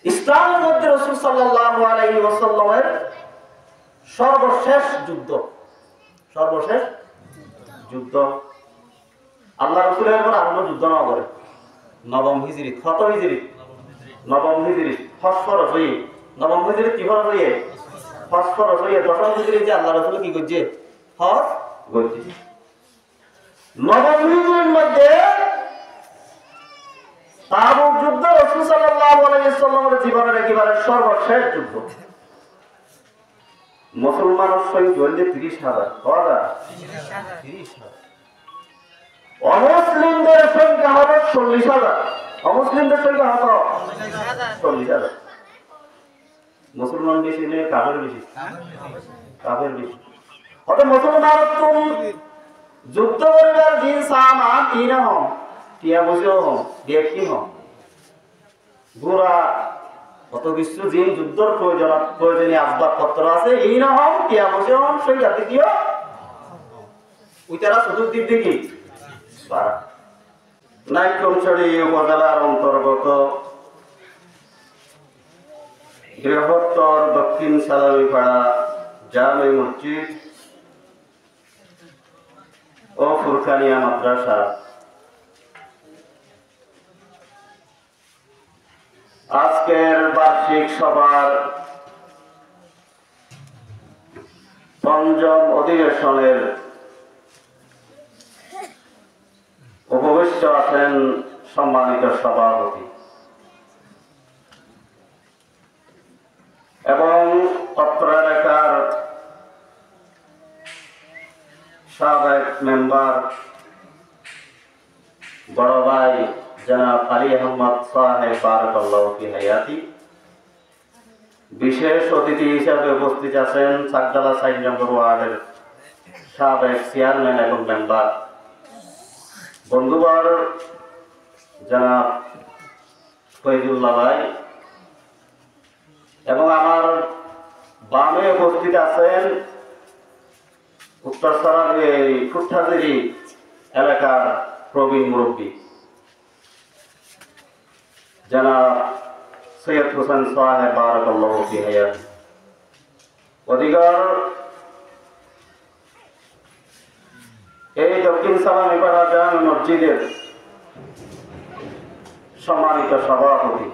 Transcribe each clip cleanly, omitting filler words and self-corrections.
ইসলামের মধ্যে রাসূল সাল্লাল্লাহু আলাইহি ওয়াসাল্লামের সর্বশেষ যুদ্ধ আল্লাহ রাসূলের পর আর কোনো যুদ্ধ না করে নবম হিজরি কত হিজরি নবম হিজরি ফসফরাস হয়ে নবম হিজরি কি ফরজ হয়ে ফসফরাস হয়ে দশম হিজরি যে আল্লাহ রাসূল কি করছে হজ করছে নবম হিজরির মধ্যে তাবুক যুদ্ধ রাসূল সাল্লাল্লাহু আলাইহি ওয়াসাল্লামের জীবনের একেবারে সর্বশেষ যুদ্ধ মুসলমানের সংখ্যা হল 30,000 কয়টা 30,000 অমুসলিমদের সংখ্যা হলো 40,000 অমুসলিমদের সংখ্যা কত 40,000 মুসলমান বেশি নয় কাফের বেশি অত মুসলমান তুমি যুদ্ধ করিবার দিন সামান ইনা হও টিয়া বসেও হও দেখি হও গোরা কত কিছু যে যুদ্ধর প্রয়োজনীয় আসবাবপত্র আছে এই না হও টিয়া বসে হও সেই জাতি দিও ওইটারা চতুর্দিক দেখি নাইক্রমছড়ি উপজেলার অন্তর্গত বৃহত্তর দক্ষিণ সালামিপাড়া জামে মসজিদ ও ফুরকানিয়া মাদ্রাসা আজকের বার্ষিক সভার পঞ্চম অধিবেশনের উপবিষ্ট আছেন সম্মানিত সভাপতি এবং অত্র এলাকার সাবেক মেম্বার বড় ভাই জনাব আলী আহমদ সাহেব বারাকাল্লাহু ফি হায়াতি বিশেষ অতিথি হিসেবে উপস্থিত আছেন চাকদালা 4 নম্বর ওয়ার্ডের সাবেক চেয়ারম্যান এবং মেম্বার বন্ধুবর জনাব ফয়জুল্লাহ ভাই এবং আমার বামে উপস্থিত আছেন উত্তরসরার এই ফুটহাজিরি এলাকার প্রবীণ মুরব্বী জনাব সৈয়দ হোসেন সাহেব বারাকাল্লাহু ফি হায়াতি অধিকার এই দক্ষিণ সালামিপাড়া জামে মসজিদের সম্মানিত সভাপতি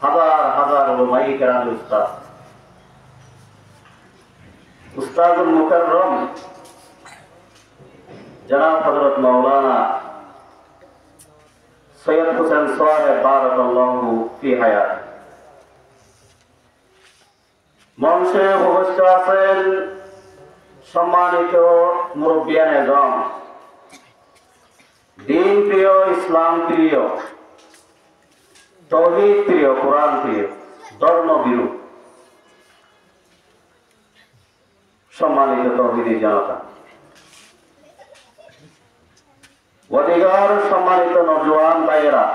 হাজার হাজার উলামায়ে কেরাম উস্তাদুল মুকাররম জনাব হযরত মাওলানা সৈয়দ হোসেন সাহেব বারাকাল্লাহু ফি হায়াতি মঞ্চে উপস্থিত আছেন সম্মানিত মুরব্বিয়ান এজম দিন প্রিয় ইসলাম প্রিয় তাওহীদ প্রিয় কোরআন প্রিয় ধর্ম বিরু সম্মানিত তাওহীদি জনতা অধিকার সম্মানিত নওজোয়ান ভাইয়েরা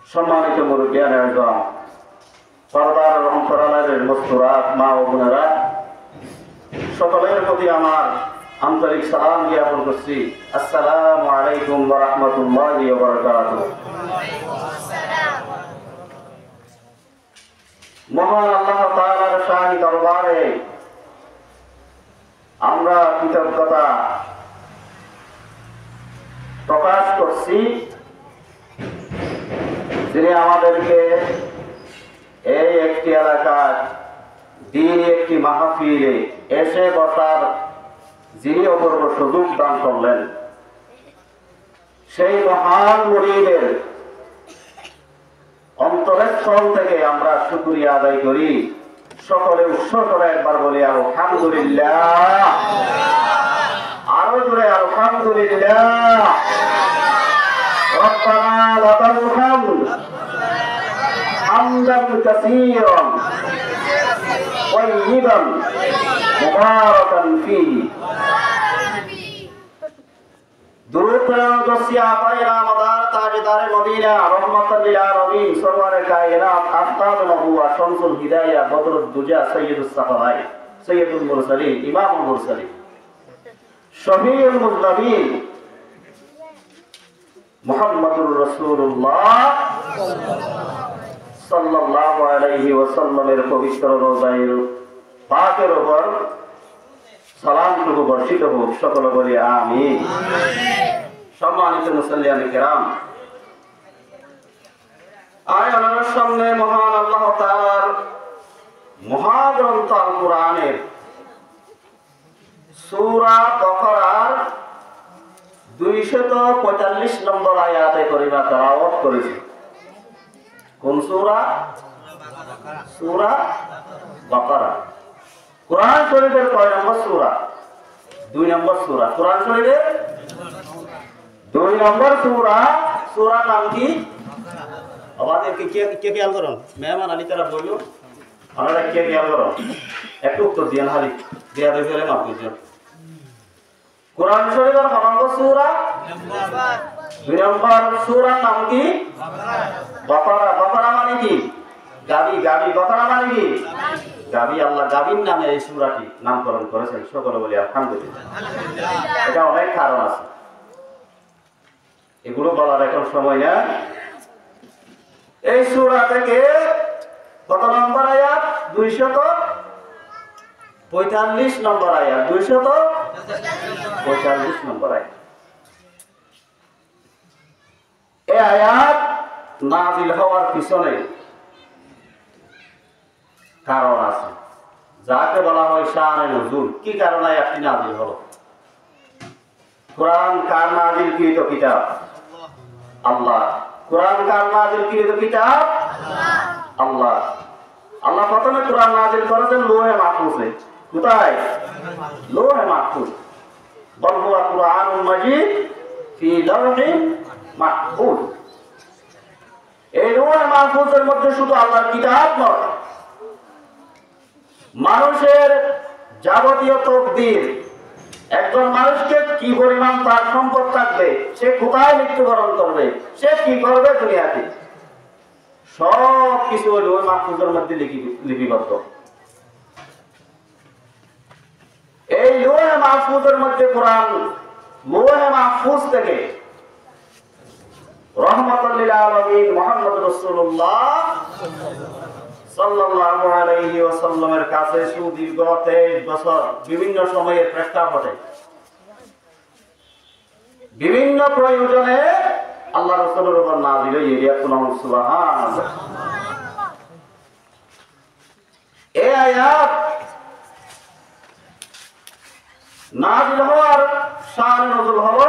সম্মানিত মুরব্বিয়ান এজম পর্দার অন্তরালের মুস্তুরাত মা ও বোনেরা সকলের প্রতি আমার আন্তরিক সালাম জ্ঞাপন করছি আসসালামু আলাইকুম ওয়া রাহমাতুল্লাহি ওয়া বারাকাতুহু মহান আল্লাহ তাআলার শাহী দরবারে আমরা কৃতজ্ঞতা প্রকাশ করছি যিনি আমাদেরকে এই একটি এলাকায় দিন একটি মাহফিলে এসে বসার যিনি অপূর্ব সুযোগ দান করলেন সেই মহান মুরিদের অন্তরস্থল থেকে আমরা শুকরিয়া আদায় করি সকলে উচ্চস্বরে একবার বলি আলহামদুলিল্লাহ আরো জোরে আলহামদুলিল্লাহ রব্বানা লাকাল হামদ হামদান কাসীরান طيبا مباركا فيه درود প্রেরণ করছি আপায়না মাদার তাজদারে মদিনা রহমাতুল লিল আলামিন সরওয়ারে কায়নাত আফতাব নবুয়া শামসুল হিদায়াহ বদরুদ দুজা সাইয়্যিদুস সাফারাইন সাইয়্যিদুল মুরসালিন ইমামুল মুরসালিন শফিউল মুযনিবিন মুহাম্মাদুর রাসূলুল্লাহ সাল্লাল্লাহু আলাইহি ওয়াসাল্লামের পবিত্র রওজায়ে পাকের উপর সালামটুকু বর্ষিত হোক, সকলে বলি আমিন। সম্মানিত মুসল্লিয়ান কিরাম, আপনাদের সামনে মহান আল্লাহ তাআলার মহাগ্রন্থ আল কোরআনের সূরা বাকারার 245 নম্বর আয়াতে করিমা তেলাওয়াত করেছি। কোন সূরা? সূরা বাকারা। কোরআন শরীফের কয় নম্বর সূরা? 2 নম্বর সূরা। কোরআন শরীফের 2 নম্বর সূরা। সূরার নাম কি? আমাদের কে খেয়াল করো, মেহমান আলী তারা বললো, আপনারা কে খেয়াল করো, একটু উত্তর দিয়েন, হালি দিয়া দিয়ে ফেলে মাফ করছেন। কোরআন শরীফের কয় নম্বর সূরা? 2 নম্বর সূরার নাম কি? বাকারা। বাকারা মানে কি? গাবি। গাবি। বাকারা মানে কি? গাবি। আল্লাহ গাবির নামে এই সূরাটি নামকরণ করেছেন, সকলে বলি আলহামদুলিল্লাহ। এটা অনেক কারণ আছে, এগুলো বলার এখন সময় না। এই সূরা থেকে কত নম্বর আয়াত? 245 নম্বর আয়াত। 245 নম্বর আয়াত। এই আয়াত নাযিল হওয়ার পিছনে কারণ আছে, যাকে বলা হয় শানে নুজুল। কি কারণে আয়াতটি নাযিল হলো? কোরআন কার নাযিলকৃত কিতাব? আল্লাহ। কোরআন কার নাযিলকৃত কিতাব? আল্লাহ। আল্লাহ প্রথমে কোরআন নাযিল করেছেন লৌহে মাহফুজে। কোথায়? লৌহে মাহফুজ। বল হুয়া কুরআনুন মাজিদ ফি লাওহিন মাহফুজ। এই লৌহে মাহফুজের মধ্যে শুধু আল্লাহর কিতাব নয়, মানুষের যাবতীয় তকদির, একজন মানুষকে কি পরিমাণ তার সম্পদ থাকবে, সে কোথায় মৃত্যুবরণ করবে, সে কি করবে দুনিয়াতে, সব কিছু লৌহ মাহফুজের মধ্যে লিপিবদ্ধ। এই লৌহ মাহফুজের মধ্যে কোরআন লৌহ মাহফুজ থেকে রাহমাতুল লিল আলামিন মুহাম্মদ রাসূলুল্লাহ সাল্লাল্লাহু আলাইহি ওয়াসাল্লামের কাছে সুদীর্ঘ 23 বছর বিভিন্ন সময়ের প্রেক্ষাপটে বিভিন্ন প্রয়োজনে আল্লাহ রাসূলের উপর নাযিল হইয়া সুবহানাল্লাহ। এই আয়াত নাযিল হওয়ার শান নজুল হলো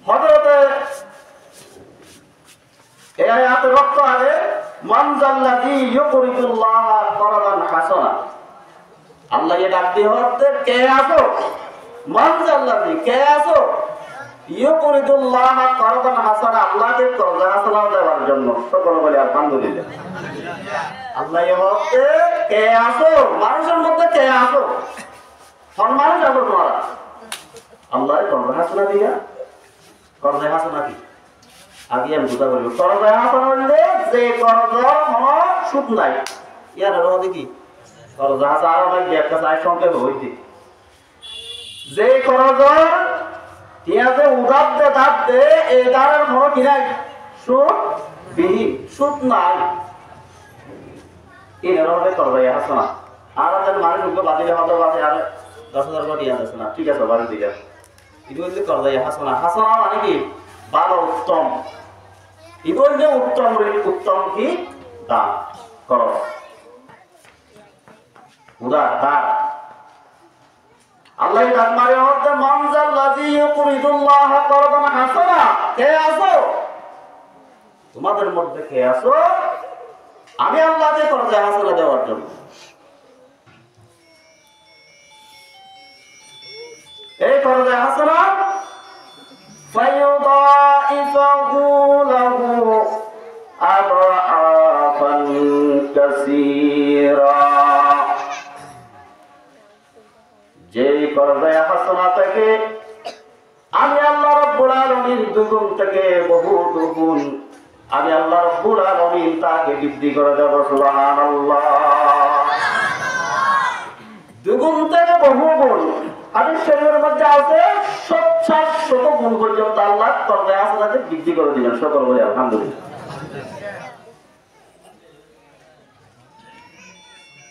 হযরতে এই আয়াতের অর্থ আছে মান জাল্লাযী ইউকরিদুল্লাহ করাদান হাসানা। আল্লাহ এ ডাক দিয়ে হচ্ছে কে আছো? মান জাল্লাযী, কে আছো? ইউকরিদুল্লাহ করাদান হাসানা, আল্লাহকে করজ হাসানা দেওয়ার জন্য। সকলে বলি আলহামদুলিল্লাহ। আল্লাহ এ হচ্ছে কে আছো? মানুষের মধ্যে কে আছো? কোন মানুষ আছো তোমরা? আল্লাহর করজ হাসানা দিয়া। করজ হাসানা কি? আগে আমি বুঝা বলবো। করজ হাসানা হইলে যে করজ কোনো সুদ নাই, ইয়ার হলো দেখি করজ হাসানা আর ভাই একটা চাই সংক্ষেপ হইতে, যে করজ ইয়াতে উদাব দে দাব দে এই দাঁড়ার কোনো কি নাই, সুদ বিহীন, সুদ নাই, এর হবে করজ হাসানা। আর যেন মানুষকে বাদিলে হতে বাদে আর 10,000 কোটি আছে না, ঠিক আছে বাড়ি দিকে এটা হচ্ছে করজ হাসানা। হাসানা মানে কি? ভালো, উত্তম। ইবন যে উত্তম, উত্তম কি? দান করো, উদার দান। আল্লাহ ডাক মারে হচ্ছে মান জাল্লাযী ইউকরিদুল্লাহ করদান হাসানা। কে আছো? তোমাদের মধ্যে কে আছো? আমি আল্লাহকে করজ হাসানা দেওয়ার জন্য। এই করজ হাসানা ফায়ুদাইফাহু লাহু আদআফান কাসীরা। যেই করজে হাসানা থেকে আমি আল্লাহ রাব্বুল আলামিন দুগুণ থেকে বহু দুগুণ আমি আল্লাহ রাব্বুল আলামিন তাকে বৃদ্ধি করে দেব। সুবহানাল্লাহ। দুগুণ থেকে বহু গুণ। হাদিস শরীফের মধ্যে আছে 70 ততক্ষণ পর্যন্ত আল্লাহ কর্মে হাসানাতে বৃদ্ধি করে দিবেন। সকল বলে আলহামদুলিল্লাহ।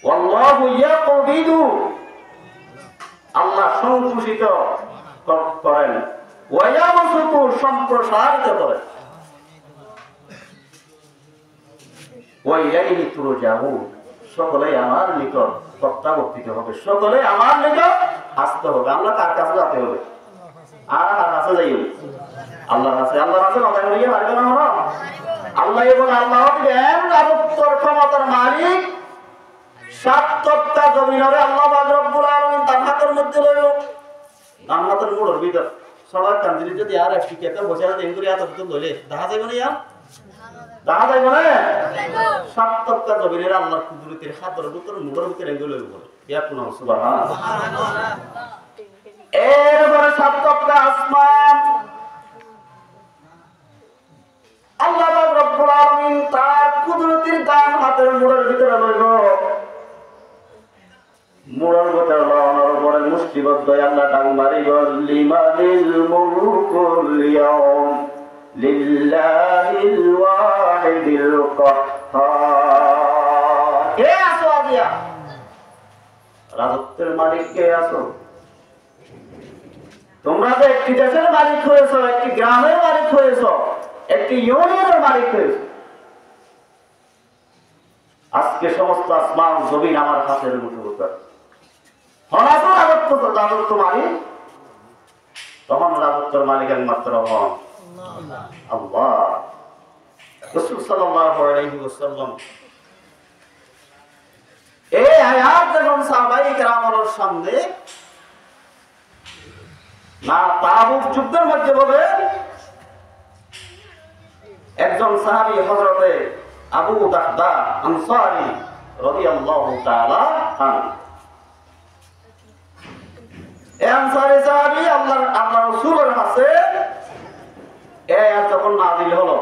ওয়াল্লাহু ইয়াকবিদু, আল্লাহ সংকুচিত করেন, ওয়া ইয়াবসুতু সম্প্রসারিত করেন, ওয়া ইলাইহি তুরজাউন, সকলেই আমার নিকট প্রত্যাবর্তিত হবে, সকলেই আমার নিকট আসতে হবে। আমরা কার কাছে যেতে হবে? আর কার কাছে যাইও? আল্লাহর কাছে। আল্লাহর কাছে কথা বলিয়ে পারবে না আমরা? আল্লাহ এবং আল্লাহ হলেন রাজত্বর ক্ষমতার মালিক। সাত তক্তা জমিনরে আল্লাহ পাক রব্বুল আলামিন তার হাতের মধ্যে লইল, তার হাতের মুড়োর ভিতর সবার কান্দিরি যদি আর একটি কেটে বসে আছে এমন করে এত ভিতর লইলে দেখা যাবে না? ইয়া দেখা যাবে না? সাত তক্তা জমিনের আল্লাহর কুদরতের হাতের ভিতর মুড়োর ভিতরে এগুলো লইব বলে ইয়া কোন সুবহানাল্লাহ। এরপরে সাত তক্তা আসমান আল্লাহ পাক রব্বুল আলামিন তার কুদরতের দান হাতের মুড়োর ভিতরে লইল। মুড়ার ভিতরে লওয়ার পরে মুষ্টিবদ্ধ আল্লাহ ডাক মারিব, লিমানিল মুলকুল ইয়াউম লিল্লাহিল ওয়াহিদিল কাহ্হার। কে আছো আজিয়া? রাজত্বের মালিক কে আছো? তোমরা যে একটি দেশের মালিক হয়েছো, একটি গ্রামের মালিক হয়েছো, একটি ইউনিয়নের মালিক হয়েছো। আজকে সমস্ত আসমান জমিন আমার হাতের মুঠোয়। রাজত্ব মালিক, তখন রাজত্বের মালিক একমাত্র হন আল্লাহ। রাসূল সাল্লাল্লাহু আলাইহি ওয়াসাল্লাম এই আয়াত যখন সাহাবায়ে কেরামের সামনে না তাবুক যুদ্ধের মধ্যে বলে, একজন সাহাবী হযরতে আবু দাহদা আনসারী রাদিয়াল্লাহু তাআলা আনহু, এই আনসারী সাহাবী আল্লাহ রাসূলের কাছে এই আয়াত যখন নাযিল হলো,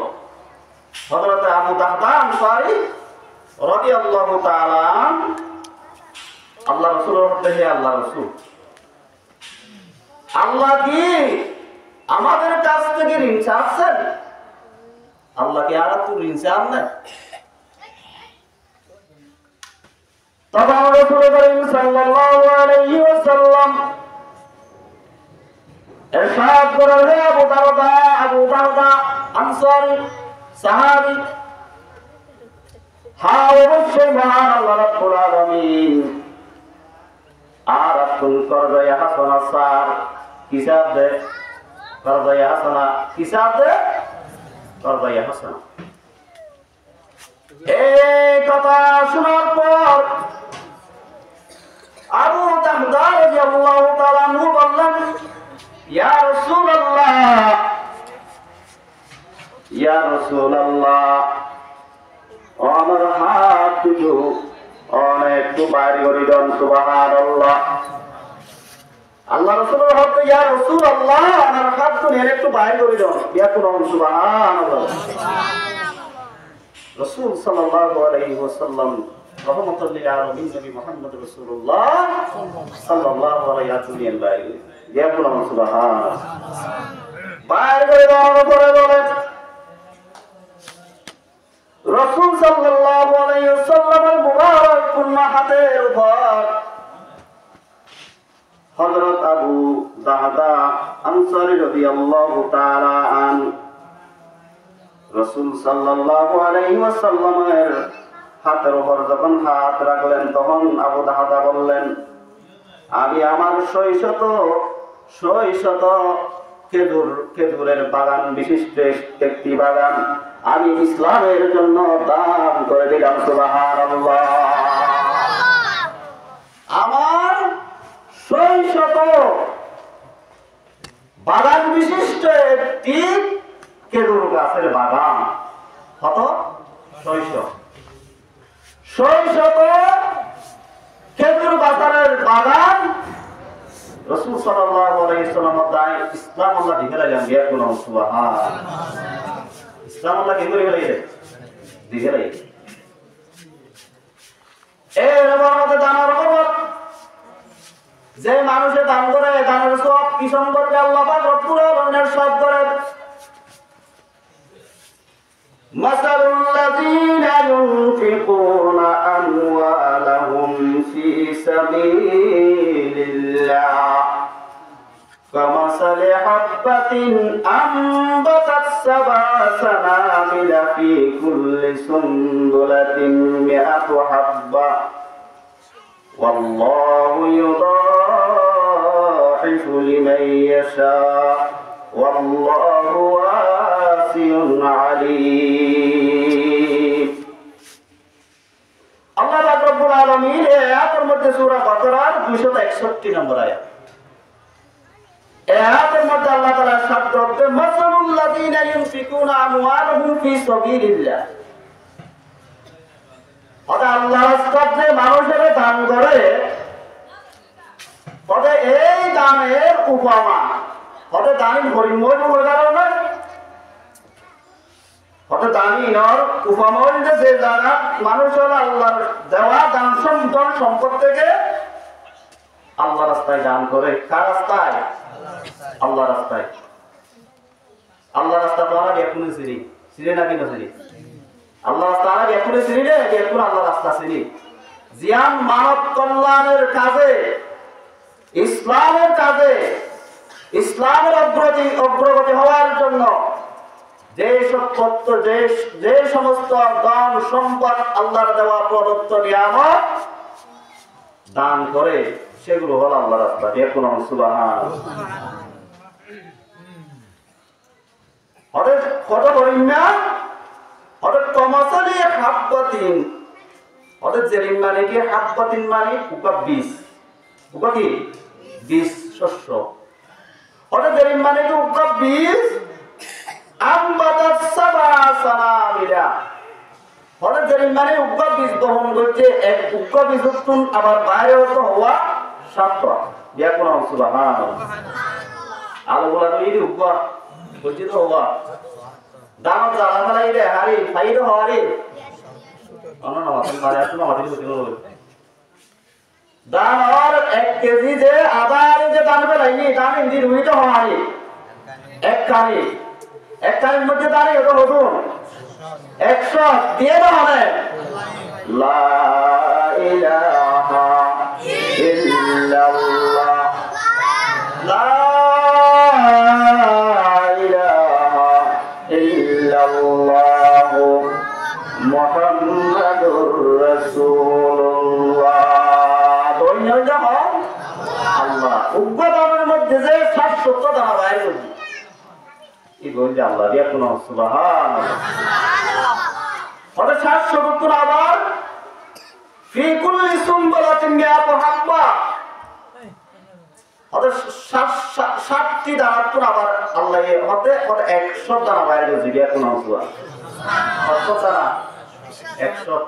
হযরতে আবু দাহদা আনসারী রাদিয়াল্লাহু তাআলা আল্লাহ রাসূলের কাছে, হে আল্লাহ রাসূল, আল্লাহ কি আমাদের কাছ থেকে ঋণ চাচ্ছেন? আল্লাহ কি আর একটু ঋণ চান না? তখন রাসূল করিম সাল্লাল্লাহু আলাইহি ওয়াসাল্লাম ইরশাদ করেন, হে আবু দাহদা আনসারী সাহাবী, হ্যাঁ অবশ্যই মহান আল্লাহ রাব্বুল আলামিন আর আতুল করজায়ে হাসানা সার হিসাব দে, করজায়ে হাসানা হিসাব দে, করজায়ে হাসানা। এই কথা শোনার পর আবু দাহদা রাদিয়াল্লাহু তাআলা আনহু বললেন, ইয়া রাসূলুল্লাহ, ইয়া রাসূলুল্লাহ, আমার হাত দুটো অনেক বাইরে করে দেন। সুবহানাল্লাহ। আল্লাহ রাসূলের হাত, ইয়া রাসূলুল্লাহ, আমার হাত দুটো একটু বাইরে করে দেন। ইয়া কোন সুবহানাল্লাহ। রাসূল সাল্লাল্লাহু আলাইহি ওয়াসাল্লাম রহমাতুল লিল আলামিন নবী মুহাম্মদ রাসূলুল্লাহ সাল্লাল্লাহু আলাইহি ওয়াসাল্লাম, ইয়া কোন সুবহানাল্লাহ, বাইরে করে দেওয়ার পরে বলেন, রাসূল সাল্লাল্লাহু আলাইহি ওয়াসাল্লামের মুবারক পূর্ণ হাতের উপর হযরত আবু দাহদা আনসারী রাদিয়াল্লাহু তাআলা আনহু রাসূল সাল্লাল্লাহু আলাইহি ওয়াসাল্লামের হাতের উপর যখন হাত রাখলেন, তখন আবু দাহদা বললেন, আমি আমার শত খেজুরের বাগান বিশিষ্ট একটি বাগান আমি ইসলামের জন্য দান করে দিলাম। সুবহানাল্লাহ। আমার 600 বাগান বিশিষ্ট একটি খেজুর গাছের বাগান, কত? 600 খেজুর গাছের বাগান রাসূল সাল্লাল্লাহু আলাইহি ওয়াসাল্লাম দাই ইসলাম আল্লাহ দিতে লাগলেন। ইয়া কোন সুবহানাল্লাহ। ইসলাম আল্লাহ কি করে গেলেন? দিতে লাগলেন। এই রকমতে জানার খবর যে মানুষে দান করে, দানের সওয়াব কি সম্পর্কে আল্লাহ পাক রব্বুল আলামিনের সব মাসালুল্লাযীনা ইউনফিকুনা আমওয়ালাহুম ফী সাবীলিল্লাহ কামাসালি হাববাতিন আমবাতাত সাবআ সানাবিলা ফী কুল্লি সুনবুলাতিন মিআতু হাব্বা ওয়াল্লাহু ইউদাঈফু লিমান ইয়াশা ওয়াল্লাহু ওয়াসিউন আলীম। আল্লাহ রাব্বুল আলামিন এই আয়াতের মধ্যে সূরা বাকারার 261 নম্বর আয়াত, এই আয়াতের মধ্যে আল্লাহ তাআলা শব্দ হচ্ছে মাসালুল্লাযীনা ইউনফিকুনা আমওয়ালাহুম ফী সাবীলিল্লাহ। আল্লাহর রাস্তায় মানুষের দান করে, তবে এই দানের উপমা হতে দানি হরিময় কারণে হতে দানির উপমা যে যারা মানুষের আল্লাহর দেওয়া দান সম্পদ থেকে আল্লাহ রাস্তায় দান করে। কার রাস্তায়? আল্লাহ রাস্তায়। আল্লাহ রাস্তা তো আর এখনই চিনি না কিনা চিনি? আল্লাহ রাস্তা আর এখনই চিনি রে, এখন আল্লাহ রাস্তা চিনি। জিয়ান মানব কল্যাণের কাজে, ইসলামের কাজে, ইসলামের অগ্রগতি হওয়ার জন্য যে সমস্ত দান সম্পদ আল্লাহর দেওয়া প্রদত্ত নিয়ামত দান করে, সেগুলো হল আল্লাহ রাস্তা। এখন সুবহানাল্লাহ। হঠাৎ কত বরিম্যা হঠাৎ কমাসালি হাব্বাতিন, হঠাৎ জেরিম মানে কি? হাব্বাতিন মানে উকা বীজ, উকা কি? বীজ শস্য। হঠাৎ জেরিম মানে কি? উকা বীজ আমবাতাত সাবআ সানাবিলা। হঠাৎ জেরিম মানে উকা বীজ বহন করছে, এক উকা বীজ উৎপন্ন আবার বাইরে হতো হওয়া সাতটা। এখন সুবহানাল্লাহ। আলোগুলা তো এই উকা বলছি তো হওয়া দাম জ্বালা ফেলাই রে হারি ফাইরো হারি দান আর 1 কেজি যে আদার যে দান ফেলাইনি দান ইন্দি রুইতে হারি এক কানির মধ্যে দাঁড়ি হতো হতুন 100 দিয়ে দাও হবে। লা ইলাহা ইল্লাল্লাহ, লা মুহাম্মাদুর রাসূলুল্লাহ। দৈন্য যখন আল্লাহ উগ্রদানের মধ্যে যে 770 দানা বাইরে করছি, কি বলছে আল্লাহ দিয়া কোন সুবহানাল্লাহ। 770 আবার ফি কুল্লি সুনবুলাতিন মিআতু হাব্বা, 60টি দানা তো আবার আল্লাহ হতে 100 দানা বাইরে করছি দিয়া কোন সুবহানাল্লাহ। 100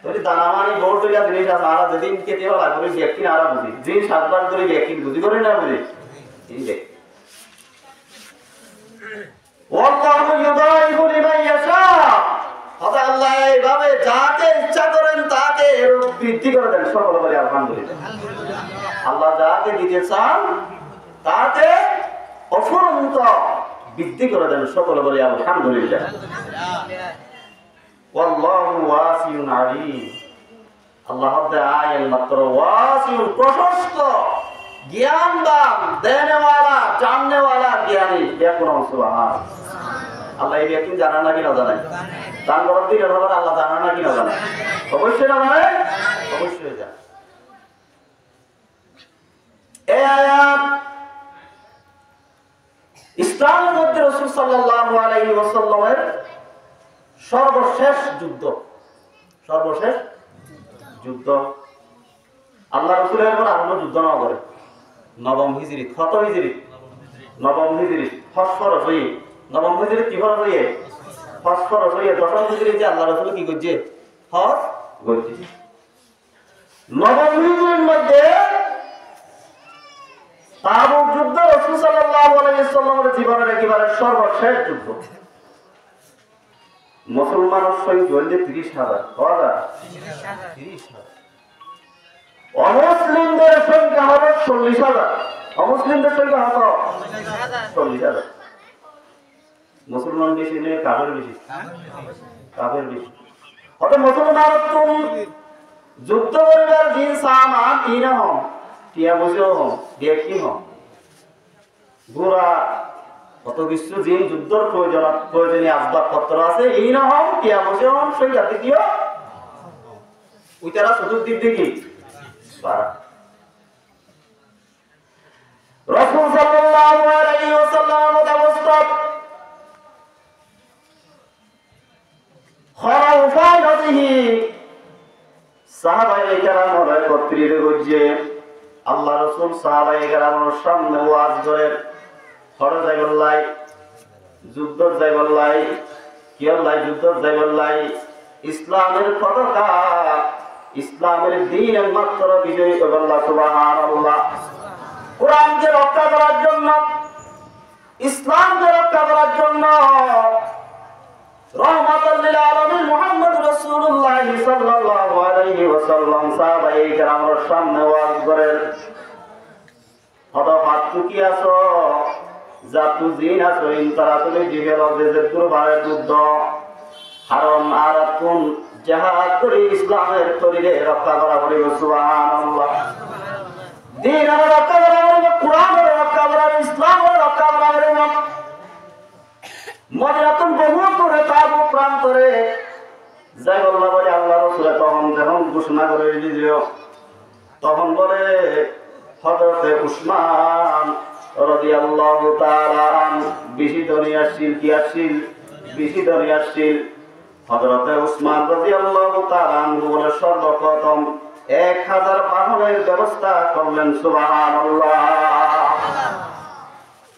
যদি দানা মানে বড় তৈরি জিনিস আছে, আর যেদিন কেটে হলা করে ব্যক্তি আর বুঝি দিন 7 বার ধরে ব্যক্তি বুঝি করে না বুঝি এই দেখ। ওয়াল্লাহু ইউদাইফু লিমান ইয়াশা, আল্লাহ এইভাবে যাকে ইচ্ছা করেন তাকে বৃদ্ধি করে দেন। সকলে বলি আলহামদুলিল্লাহ। আল্লাহ যাকে দিতে চান তাকে অফুরন্ত বৃদ্ধি করে দেন। সকলে বলি আলহামদুলিল্লাহ। ওয়াল্লাহু ওয়াসিউন আলীম, আল্লাহ আয়াল মাত্র ওয়াসিউন প্রশস্ত, জ্ঞানদান, দেনেওয়ালা, জাননেওয়ালা, জ্ঞানী। দেখুন সুবহানাল্লাহ। আল্লাহ এই ব্যক্তি জানা নাকি না জানে? দান করার দিকে আল্লাহ জানা নাকি না জানে? অবশ্যই না জানে, অবশ্যই জানে। এই আয়াত ইসলামের মধ্যে রাসূল সাল্লাল্লাহু আলাইহি ওয়াসাল্লামের সর্বশেষ যুদ্ধ আল্লাহ রাসূলের পর আর কোনো যুদ্ধ না করে। নবম হিজরি, কত হিজরি? নবম হিজরি ফসফরস হয়ে, নবম হিজরি কি ফরস হয়ে? ফসফরস হয়ে দশম হিজরি যে আল্লাহ রাসূল কি করছে? হজ করছে। নবম হিজরির মধ্যে তাবুক যুদ্ধ রাসূল সাল্লাল্লাহু আলাইহি ওয়াসাল্লামের জীবনের একেবারে সর্বশেষ যুদ্ধ। মুসলমানের সংখ্যা হল 30,000। অমুসলিমদের সংখ্যা হল 40,000। অমুসলিমদের সংখ্যা হল 40,000। মুসলমান বেশি নেই কাফের বেশি? কাফের বেশি। অত মুসলমান তুমি যুদ্ধ করিবার দিন সামান ইন হম টিয়া বুঝেও হম দেখি হম গোড়া কত কিছু দিন যুদ্ধর প্রয়োজনীয় আসবাবপত্র আছে ইন হম টিয়া বুঝেও হম সেই জাতি দিও ওইটারা চতুর্দিক দেখি রাসূল সাল্লাল্লাহু আলাইহি ওয়াসাল্লামের অবস্থা খরাউফাই নদীহি সাহাবায়ে কেরাম একত্রিত হইছে আল্লাহ রাসূল সাহাবায়ে কেরামের সামনে ওয়াজ করে হড় যাইবল্লাই যুদ্ধ যাইবল্লাই কি আল্লাহ যুদ্ধ যাইবল্লাই ইসলামের পতাকা ইসলামের দ্বীন একমাত্র বিজয়ী হবে আল্লাহ সুবহানাল্লাহ কোরআনকে রক্ষা করার জন্য ইসলামকে রক্ষা করার জন্য রহমাতুল লিল আলামিন মুহাম্মদ রাসূলুল্লাহ সাল্লাল্লাহু আলাইহি ওয়াসাল্লাম সাহাবায়ে কেরামের সামনে ওয়াজ করেন হাত কি আছো জাতু জিন আছো ইনতারা তুমি জিহেল যে দুরবারে যুদ্ধ হারাম আরাতুন জিহাদ করে ইসলামের তরিরে রক্ষা করা বলি সুবহানাল্লাহ দ্বীন রক্ষা করা বলি কোরআন রক্ষা করা ইসলাম রক্ষা করা বলি মদিনাতুল বহু করে তাবু প্রান্তরে যাই বললা বলে আল্লাহ রাসূল তখন যখন ঘোষণা করে দিল তখন বলে হযরতে উসমান রাদিয়াল্লাহু তাআলা বেশি দুনিয়াশীল কি আসিল বেশি দুনিয়াশীল হযরতে উসমান রাদিয়াল্লাহু তাআলা বলে সর্বপ্রথম 1000 বাহনের ব্যবস্থা করলেন সুবহানাল্লাহ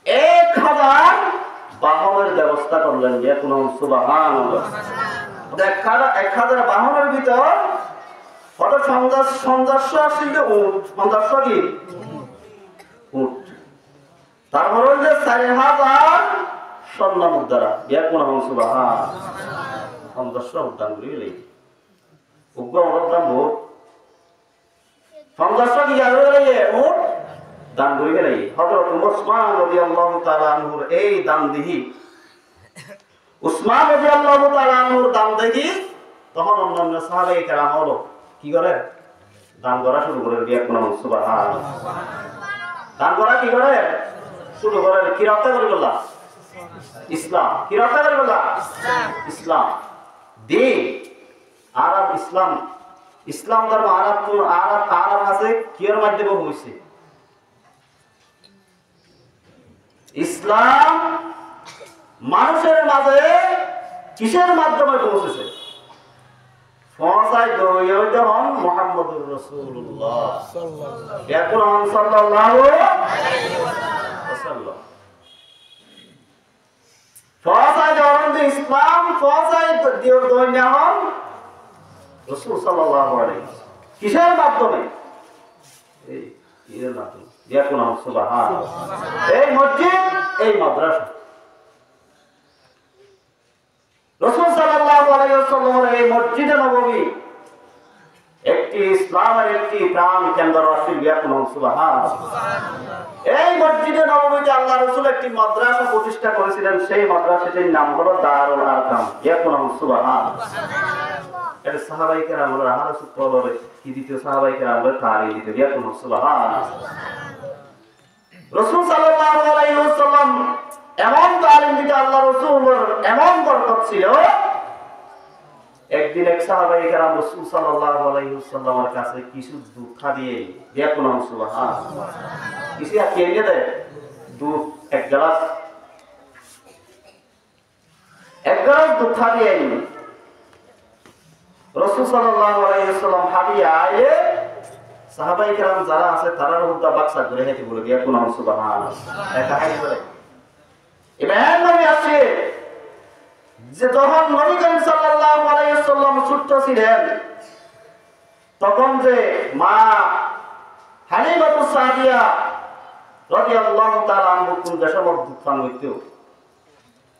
1000 বাহনের ব্যবস্থা করলেন যে কোন সুবহানাল্লাহ 1000 বাহনের ভিতর কত সংঘর্ষ আসছিল উট সংঘর্ষ কি উট তারপরে যে 4000 স্বর্ণ মুদ্রা যে কোন সুবহানাল্লাহ সংঘর্ষ উদ্যান করিলে উগ্র উদ্যান ভোট সংঘর্ষ কি আর হইলে উট দান করে গেলে হযরত উসমান রাদিয়াল্লাহু তাআলা আনহুর এই দান দেখি উসমান রাদিয়াল্লাহু তাআলা আনহুর দান দেখি তখন অন্যান্য সাহাবায়ে কেরাম হলো কি করে দান করা শুরু করে দিয়ে কোন সুবহানাল্লাহ দান করা কি করে শুরু করে কি রক্ষা করে বললা ইসলাম কি রক্ষা করে বললা ইসলাম দ্বীন আরব ইসলাম ইসলাম ধর্ম আরব আছে কির মাধ্যমে হইছে ইসলাম মানুষের মাঝে কিসের মাধ্যমে পৌঁছেছে পৌঁছায় দইতে হন মুহাম্মদুর রাসূলুল্লাহ সাল্লাল্লাহু আলাইহি ওয়াসাল্লাম পৌঁছায় দরুন ইসলাম পৌঁছায় দইতে হন রাসূল সাল্লাল্লাহু আলাইহি কিসের মাধ্যমে এই এর মাধ্যমে দেখুন সুবহানাল্লাহ এই মসজিদ এই মাদ্রাসা রাসূল সাল্লাল্লাহু আলাইহি ওয়াসাল্লামের এই মসজিদে নববী একটি ইসলামের একটি প্রাণ কেন্দ্র রাসূল দেখুন সুবহানাল্লাহ এই মসজিদে নববীতে আল্লাহ রাসূল একটি মাদ্রাসা প্রতিষ্ঠা করেছিলেন সেই মাদ্রাসাটির নাম হলো দারুল আরকাম দেখুন সুবহানাল্লাহ এর সাহাবায়ে কেরাম হলো রাসূল পরে কি দিতে সাহাবায়ে কেরাম হলো তারি দিতে দেখুন সুবহানাল্লাহ রাসূল সাল্লাল্লাহু আলাইহি ওয়াসাল্লাম এমন তালিম দিতে আল্লাহ রাসূলের এমন বরকত ছিল একদিন এক সাহাবায়ে কেরাম রাসূল সাল্লাল্লাহু আলাইহি ওয়াসাল্লামের কাছে কিছু দুধ দিয়ে দেখুন সুবহানাল্লাহ কিছু খেয়ে দেয় দুধ এক গ্লাস দুধ দিয়ে রাসূল সাল্লাল্লাহু আলাইহি ওয়াসাল্লাম হাদিয়া আয়ে সাহাবায়ে কেরাম যারা আছে তারার হুদ্দা বাক্সা ধরে হেঁটে বলে গিয়া কোন সুবহানাল্লাহ একটা হাদিস বলে ইমাম নবী আছে যে যখন নবী করিম সাল্লাল্লাহু আলাইহি ওয়াসাল্লাম ছোট ছিলেন তখন যে মা হালিমাতুস সাদিয়া রাদিয়াল্লাহু তাআলা আনহা কোন দেশমত দুধ পান হইতো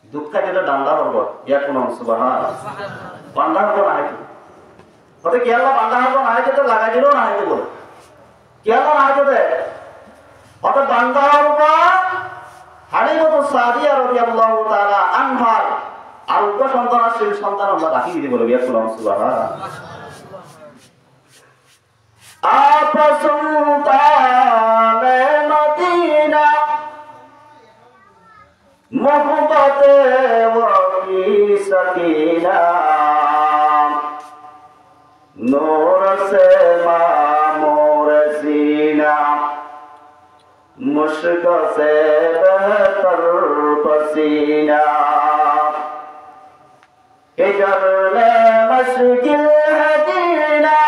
দুধ খাইতে ডান্ডা হরব ইয়া কোন সুবহানাল্লাহ বান্ডা হরব না হইতো ওতে কি আল্লাহ বান্ডা হরব না হইতো লাগাই দিলো না হইতো বলে কি আল্লাহ না হইতো দে ওতে বান্ডা হরব হালিমাতুস সাদিয়া রাদিয়াল্লাহু তাআলা আনহার আরোগ্য সন্তানশীল সন্তান আল্লাহ রাখি দিতে বলে বিয়া করলাম সুবহানাল্লাহ। আপা সুলতানে মদিনা মোহব্বতে ওয়াকি সকিনা नूर से मामूर सीना मुश्क से बेहतर पसीना हिजर में मुश्किल है जीना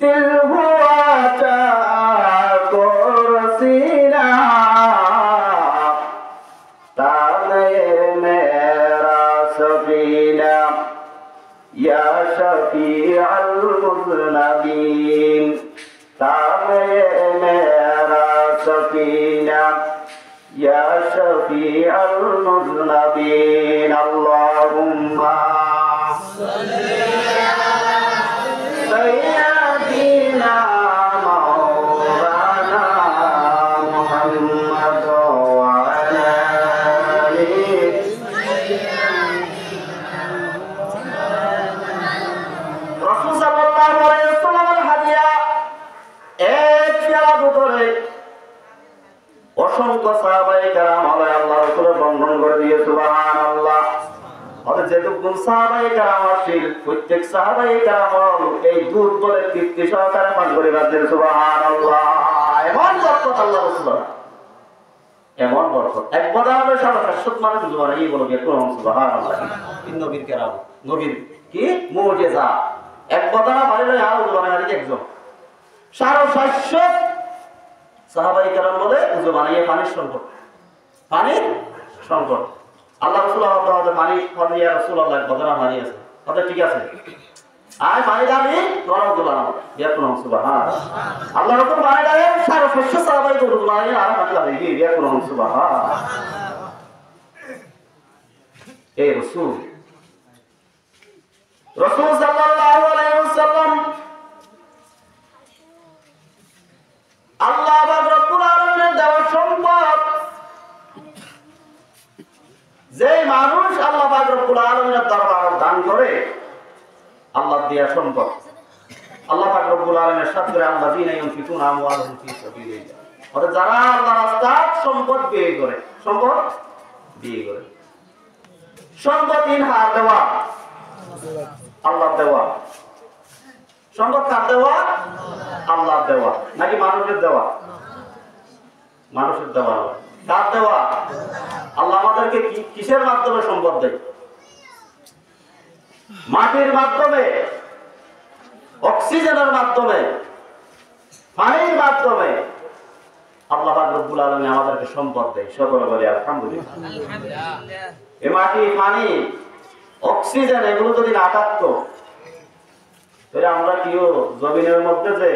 दिल हुआ चाकोर सीना ताले मेरा सफीना या शफीअ अल-मुज़नबीन ताबे मेरा सफीना या शफीअ अल-मुज़नबीन अल्लाहुम्मा सल्ली अला सय्यदिना मौलाना मुहम्मद व अला आलिहि রাসূল সাল্লাল্লাহু আলাইহি ওয়াসাল্লামের হাদিয়া এক পেয়ালা দুধরে অসংখ্য সাহাবায়ে কেরাম আল্লাহর রাসূলের বন্ধন করে দিয়ে সুবহানাল্লাহ। আর যেটুকু সাহাবায়ে কেরাম আসিল প্রত্যেক সাহাবায়ে কেরাম এই দুধ বলে তৃপ্তি সহকারে পান করে রাখেন সুবহানাল্লাহ। এমন বরকত আল্লাহর রাসূল, এমন বরকত এক বদানে সারা 700 মানুষ জোয়ার এই বলে দিয়ে কোরআন সুবহানাল্লাহ। তিন নবীর কেরাম নবীর কি মুজিজা এক বদানা বাড়িলে আর জোয়ার আর একজন 750 সাহাবায়ে কেরাম বলে উযু বানিয়ে পানির সংকট, পানির সংকট। আল্লাহ রাসূল আমাদের পানি ফরিয়া রাসূলুল্লাহ বদরা পানি আছে কথা ঠিক আছে আয় পানি দাবি গরম দুলানো ইয়া কোন সুবহানাল্লাহ। আল্লাহ রাসূল পানি দাবি 750 সাহাবায়ে কেরাম বানিয়ে আর পানি দাবি ইয়া কোন সুবহানাল্লাহ। এই রাসূল সাল্লাল্লাহু আলাইহি ওয়াসাল্লাম আল্লাহ পাক রব্বুল আলামিনের দেওয়া সম্পদ, যে মানুষ আল্লাহ পাক রব্বুল আলামিনের দরবারে দান করে আল্লাহ দেয়া সম্পদ, আল্লাহ পাক রব্বুল আলামিনের সাথে আল্লাযীনা ইউনফিকুনা আমওয়ালাহুম ফি সাবিলিল্লাহ, অর্থাৎ যারা আল্লাহর রাস্তায় সম্পদ ব্যয় করে, সম্পদ ব্যয় করে, সম্পদ ইনহার দেওয়া আল্লাহ দেওয়া, সম্পদ কার দেওয়া? আল্লাহ দেওয়া নাকি মানুষের দেওয়া? মানুষের দেওয়া। কার দেওয়া? আল্লাহ আমাদেরকে কিসের মাধ্যমে সম্পদ দেয়? মাটির মাধ্যমে, অক্সিজেনের মাধ্যমে, পানির মাধ্যমে আল্লাহ পাক রব্বুল আলামিন আমাদেরকে সম্পদ দেয়। সকলে বলি আলহামদুলিল্লাহ। এই মাটি, পানি, অক্সিজেন এগুলো যদি না থাকতো তাহলে আমরা কিও জমিনের মধ্যে যে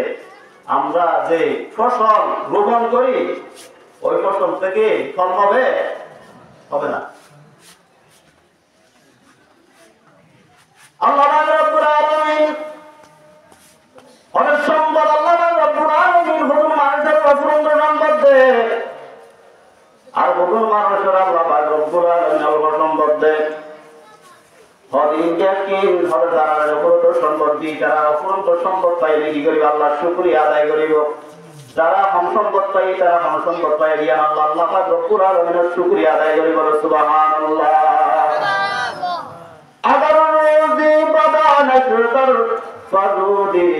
আমরা যে ফসল রোপণ করি ওই ফসল থেকে ফল হবে? হবে না। আল্লাহ পাক রব্বুল আলামিন অনেক সম্পদ আল্লাহ পাক রব্বুল আলামিন হুকুম মানুষের অপূর্ণ সম্পদ দেয়, আর হুকুম মানুষের আল্লাহ পাক রব্বুল আলামিন অল্প সম্পদ দেয়। সম্পদ পাইলে কি করিব? আল্লাহ শুকরিয়া আদায় করিব। যারা হম সম্পদ পাই তারা হম সম্পদ পাই দিয়া আল্লাহ আল্লাহ পাক রব্বুল আলামিনের শুকরিয়া আদায় করিব। সুবহানাল্লাহ। আবার রোজি বাদানা শুকর ফাজুদি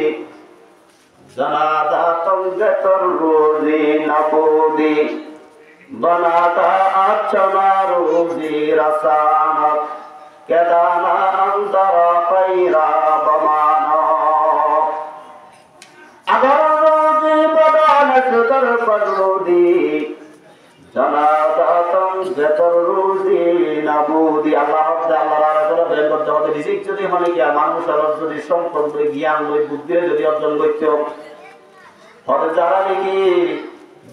জানাদা তঙ্গতর রোজি নবুদি বানাতা আচনা রোজি রাসানাত কেদানা অন্তরা পাইরা বমানা আবার রোজি বাদানা শুকর ফাজুদি জানাদাতম যেতর রুজি নাবুদি। আল্লাহ রাসূলের প্রেম করতে হবে। রিজিক যদি মানে কি মানুষের যদি সম্পদ লই, জ্ঞান লই, বুদ্ধি যদি অর্জন করতে হবে, যারা নাকি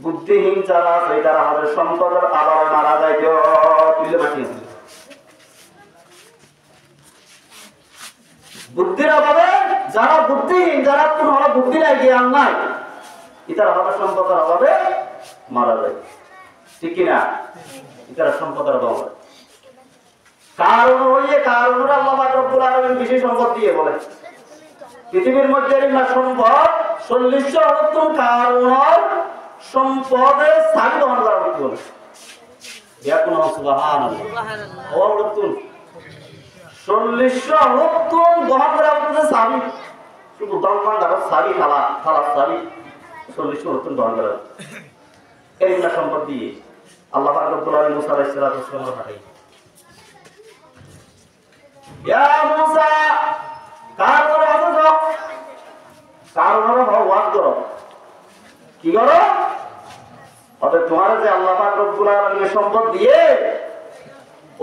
বুদ্ধিহীন যারা আছে তারা আমাদের সম্পদের আবার মারা যাইত তুলে মাটি বুদ্ধির অভাবে যারা বুদ্ধিহীন, যারা কোনো বুদ্ধি নাই, জ্ঞান নাই, এটা আমাদের সম্পদের অভাবে মারা যায়। ঠিক কিনা? ইতারা সম্পদের অভাব। কারণ ওই যে কারণের আল্লাহ পাক রব্বুল আলামিন বিশেষ সম্পদ দিয়ে বলে পৃথিবীর মধ্যে না সম্পদ 40 কারণের সম্পদের সাবি বহন করা হচ্ছে বলে। ইয়া কোন সুবহানাল্লাহ। ও রতুন 40 বহন করা হচ্ছে সাবি, শুধু দলমান দ্বারা সাবি খালা সাবি 40 বহন করা। এই না সম্পদ দিয়ে আল্লাহ পাক রব্বুল আলামিন মুসা আলাইহিস সালাম পাঠাই। ইয়া মুসা কারণের আদেশ দাও, কারণের ওয়াজ করো। কি করো? অতএব তোমার যে আল্লাহ পাক রব্বুল আলামিন সম্পদ দিয়ে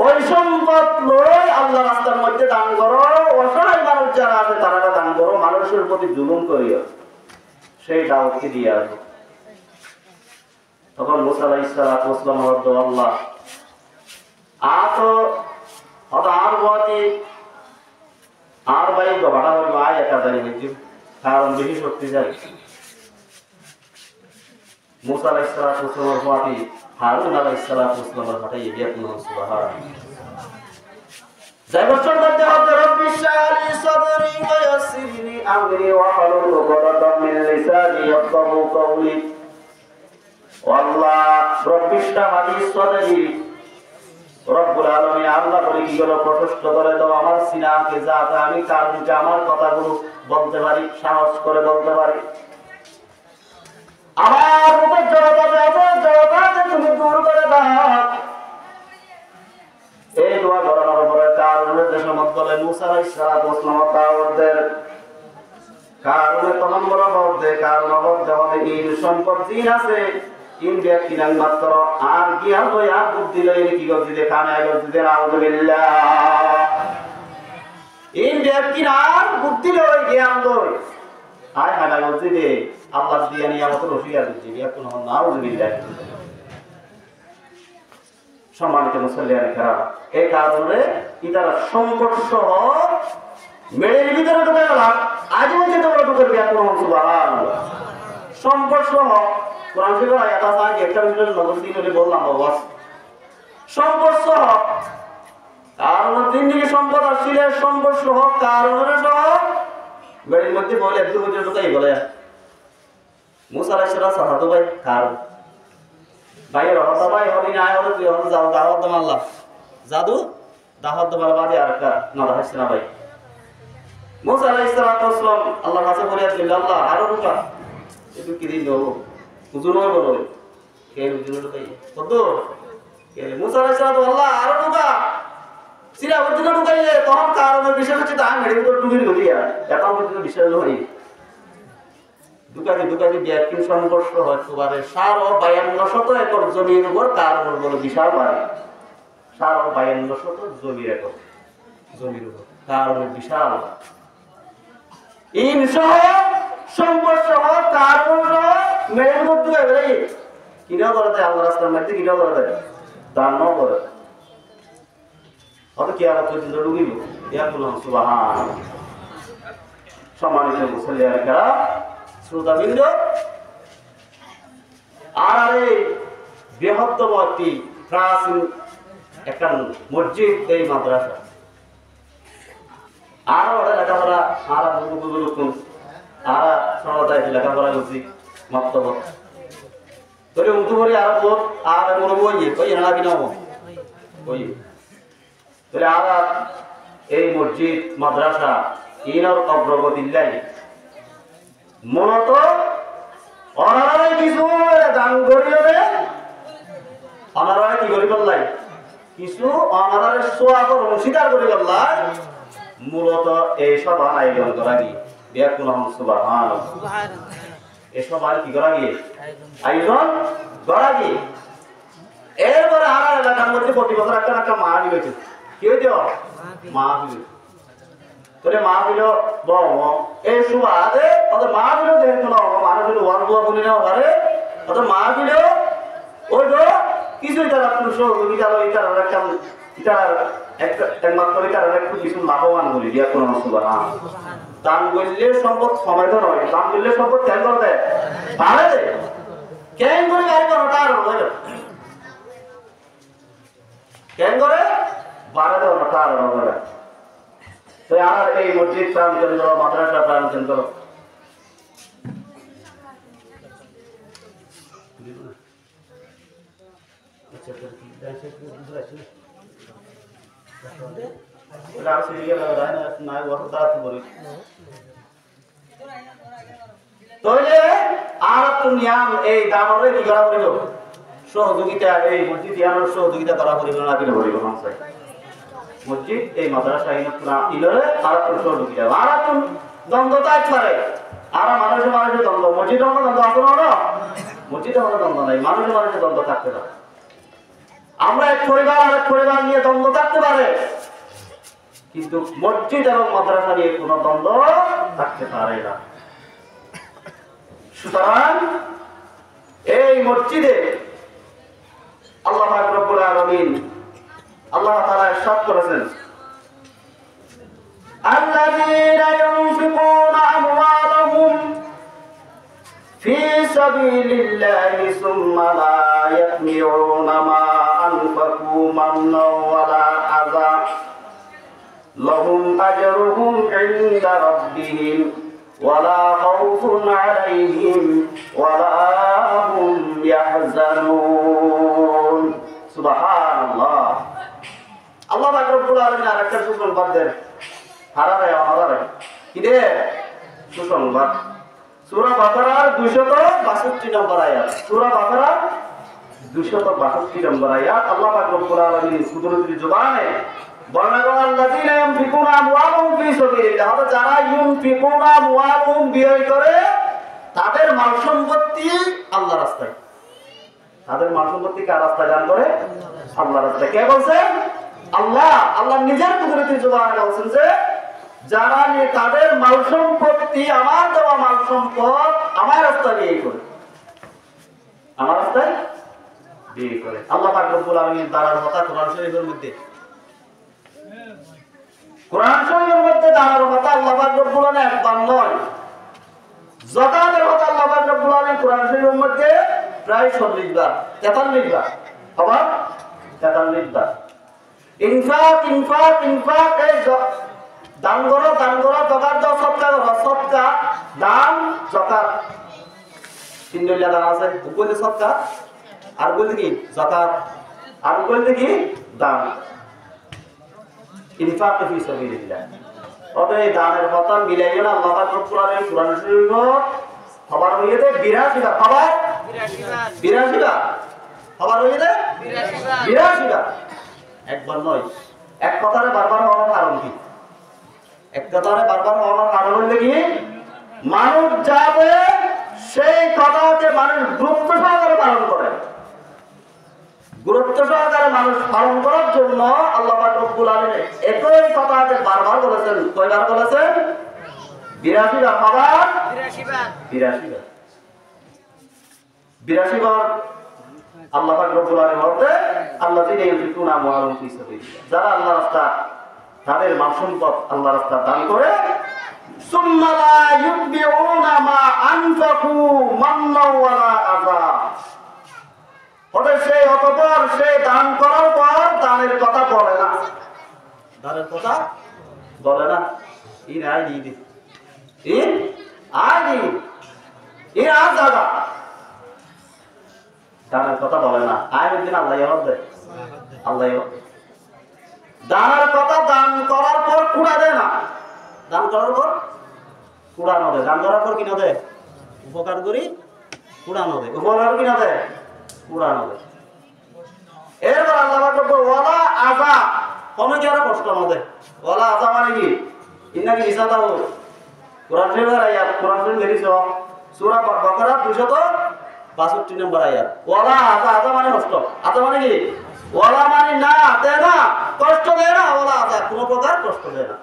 ওই সম্পদ লই আল্লাহ রাস্তার মধ্যে দান করো, অসহায় মানুষ যারা আছে তারা দান করো, মানুষের প্রতি জুলুম করিও, সেই দাওয়াতকে দিয়ে আসো। তখন মুসা আলাইহিস সালাম বলতো আল্লাহ আর বাতি আর ভাই গবাটা হল আয় একা জানি হয়েছে, কারণ বেশি শক্তিশালী। মুসা আলাইহিস সালামের বাতি হারুন আলাইহিস সালামের পাঠিয়ে দিয়ে কোন সুবহানাল্লাহ। যাই বছর মধ্যে হবে রব্বি শালি সাদরি ওয়া ইয়াসসিরনি আমরি ওয়া হালুল উকদাতাম মিন লিসানি ইয়াফকাহু কওলি। আল্লাহ রব্বি শালি সাদরি, রব্বুল আলামিন আল্লাহ বলে কি হলো, প্রশস্ত করে দাও আমার সিনাকে, যাতে আমি কারণকে আমার কথাগুলো বলতে পারি, সাহস করে বলতে পারি। আমার উপর জড়তা তুমি দূর করে দাও। এই দোয়া করানোর পরে কারণের যে সমত বলে মুসা আলাইহিস সালাম দাওয়াতের কারণে তখন বলা বলতে কারণ বলতে হবে ইন সম্পদ জিন আছে ইন্ডিয়া কিনাল মাত্র আর জ্ঞান লই আর বুদ্ধি লই কি করতে দেখানে করতে আউযুবিল্লাহ। ইন্ডিয়া কিনাল বুদ্ধি লই জ্ঞান লই আয় হালা করতে দে আল্লাহ দিয়া নিয়ামত রশিয়া দিচ্ছে ইয়া কোন আউযুবিল্লাহ। সম্মানিত মুসল্লিয়ানে কেরাম, এই কারণে ইতারা সংকট সহ মেয়ের ভিতরে ঢুকে গেলাম, আজ বলছে তোমরা ঢুকে কোন সুবহানাল্লাহ। সংকট সহ কোরআন শরীফের আয়াত আছে, আগে একটা বিষয় নজর দিন হলে বললাম বাবা, সম্পদ সহ কারণ তিন দিকে সম্পদ আসলে সম্পদ সহ কারণের সহ বেড়ির মধ্যে বলে একটু বুঝে ঢুকাই বলে মুসা আলাইহিস সালাম সাহাতো ভাই কারণ ভাই রহমত ভাই হবি না আয় হলো তুই হলো যাও দাওয়াত দাম আল্লাহ জাদু দাওয়াত দাম বাদে আর কা না হাসছে না ভাই। মুসা আলাইহিস সালাম আল্লাহর কাছে বলে দিলেন আল্লাহ আরো ঢুকা একটু কি দিন দেবো হুজুর বলো কে হুজুর ঢুকাই কত কে মুসা আলাইহিস সালাম আল্লাহ আরো ঢুকা সিরা হুজুর ঢুকাইলে তখন কারণের বিষয় হচ্ছে তা মেরে ভিতর ঢুকিয়ে গলিয়া এখন পর্যন্ত বিষয় হই দুকাতি ব্যাকিং সংঘর্ষ হয় সুবারে 52 একর জমির উপর কারণ বলে বিশাল বাড়ি 52 জমির একর জমির উপর কারণ বিশাল ইনসহ সংঘর্ষ হয় কারণ মেরে মধ্যে বেরে কিনা করে দেয় আল্লাহ রাস্তার মধ্যে কিনা করে দেয় দান ন করে অত কি আর পর্যন্ত ঢুকিব ইয়া বললাম সুবহানাল্লাহ। সম্মানিত মুসল্লিয়ানে কেরাম শ্রোতাবৃন্দ, আর বৃহত্তম একটি প্রাচীন একটা মসজিদ এই মাদ্রাসা আর ওরা লেখাপড়া আর আর সরতায় লেখাপড়া করছি মক্তব তোরে উঠু করে আর বোধ আর মনে বইয়ে ওই না কিনা ওই তোরে আর এই মসজিদ মাদ্রাসা ইনর অগ্রগতির লাগে মূলত অনারায় কিছু দান করিও রে অনারায় কি করি বললাই কিছু অনারায় সোয়াগর অংশীদার করি বললাই মূলত এই সব আয়োজন করা গিয়ে ব্যাকুল সুবহানাল্লাহ এসব আর কি করা গিয়ে আয়োজন করা গিয়ে এরপরে আর এলাকার মধ্যে প্রতি বছর একটা মাহফিল হয়েছে কি হইতো মাহফিল তোরে মাহফিল বড় এই সুবাদে অত মাহফিল যেহেতু না মাহফিল ওয়ান বুয়া বলি না পারে অত মাহফিল ওই তো কিছুই তারা কোনো সহযোগিতা এটার একটা এটার একটা একমাত্র এটার একটু কিছু লাভবান বলি দিয়া কোনো সুবহান দান করলে সম্পদ সময় তো নয় দান করলে সম্পদ কেন করতে পারে কেন করে গাড়ি করাটা আর হয় কেন করে বারে দাও না কার হবে তো আর এই মসজিদ প্রাণ কেন্দ্র মাদ্রাসা প্রাণ কেন্দ্র সহযোগিতা এই মসজিদ সহযোগিতা করা পরিমাণ আগে বলিব মসজিদ এই মাদ্রাসা ইলরে আর সহযোগিতা আর দ্বন্দ্বতা ছাড়ে আর মানুষের মানুষের দ্বন্দ্ব মসজিদ দ্বন্দ্ব আছে না মসজিদে কোনো দ্বন্দ্ব নাই মানুষের মানুষের দ্বন্দ্ব থাকতে পারে আমরা এক পরিবার আরেক পরিবার নিয়ে দ্বন্দ্ব থাকতে পারে কিন্তু মসজিদ এবং মাদ্রাসা নিয়ে কোনো দ্বন্দ্ব থাকতে পারে না সুতরাং এই মসজিদে আল্লাহ পাক রব্বুল আলামিন আল্লাহ তাআলা ইরশাদ করেছেন আল্লাযীনা ইউনফিকুনা আমওয়ালাহুম ফি সাবিলিল্লাহি সুম্মা লা ইয়াতমিউনা মা আনফাকু মান্নাও ওয়ালা আযা লাহুম আজরুহুম ইনদা রাব্বিহিম ওয়ালা খাউফুন আলাইহিম ওয়ালা হুম ইয়াহজানুন সুবহানাল্লাহ আল্লাহ পাক রব্বুল আলামিন আরেকটা সুসংবাদ দেন হারারে কি রে সুসংবাদ সূরা বাকারার 262 নম্বর আয়াত সূরা বাকারার 262 নম্বর আয়াত আল্লাহ পাক রব্বুল আলামিন কুদরতি জবানে বর্ণনা আল্লাযীনা ইউনফিকুনা আমওয়ালাহুম ফি সাবিলিল্লাহ যারা ইউনফিকুনা আমওয়ালাহুম ব্যয় করে তাদের মাল সম্পত্তি আল্লাহর রাস্তায় তাদের মাল সম্পত্তি কার রাস্তায় দান করে আল্লাহর রাস্তায় কে বলছেন আল্লাহ নিজের কুদরতি জবানে বলছেন যে যারা তাদের মাল সম্পত্তি আমার দেওয়া মাল সম্পদ আমার রাস্তায় ব্যয় করে আমার রাস্তায় ব্যয় করে আল্লাহ পাক রব্বুল আলামিন তার কথা কোরআন শরীফের মধ্যে দাঁড়ানোর কথা আল্লাহ পাক রব্বুল আলামিন একবার নয় যাকাতের কথা আল্লাহ পাক রব্বুল আলামিন কোরআন শরীফের মধ্যে প্রায় 40 বার 43 বার আবার 43 বার ইনফাক এই দান করো যাকাত দাও সদকা দান যাকাত তিন ধরনের দান আছে বলতে সদকা আর বলতে কি যাকাত আর বলতে কি দান ইনফাক ফি সাবিলিল্লাহ ওদের দানের কথা মিলাইও না আল্লাহ পাক রব্বুল আলামিন কোরআন শরীফ খবর হইতে 82 বার খবর 82 বার খবর হইতে 82 বার একবার নয় এক কথারে বারবার হওয়ার কারণ কি এক কথারে বারবার হওয়ার কারণ হলো কি মানুষ যাবে সেই কথাকে মানুষ গুরুত্ব সহকারে পালন করে গুরুত্ব সহকারে মানুষ পালন করার জন্য আল্লাহ পাক রব্বুল আলামিন একই কথাকে বারবার বলেছেন কয়বার বলেছেন 82 বার আবার 82 বার আল্লাহ পাক রব্বুল আলামিন বলতে আল্লাযীনা ইউনফিকুনা আমওয়ালাহুম ফি সাবিলিল্লাহ যারা আল্লাহর রাস্তায় তাদের মাল সম্পদ আল্লাহর রাস্তায় দান করে সুম্মা লা ইউতবিউনা মা আনফাকু মান্নাও ওয়ালা আযা ওদের সেই অতঃপর সেই দান করার পর দানের কথা বলে না দানের কথা বলে না ইন আর জায়গা দানের কথা বলে না আয়ের দিন আল্লাহ দানের কথা দান করার পর কুড়া দেয় না দান করার পর কুড়া না দেয় দান করার পর কি না দেয় উপকার করি কুড়া না দেয় উপকার কি না দেয় কুড়া না দেয় এরপর আল্লাহ পাক বলল ওয়ালা আযা কোনো কি আর কষ্ট না দেয় ওয়ালা আযা মানে কি ইন্নাকি ইসাদা হো কোরআন শরীফের আয়াত কোরআন শরীফ দেখিছো সূরা বাকারা 262 নম্বর আয়াত ওয়ালা আযা মানে কষ্ট আযা মানে কি ওয়ালা মানে না দেয় না কষ্ট দেয় না ওয়ালা আযা কোনো প্রকার কষ্ট দেয় না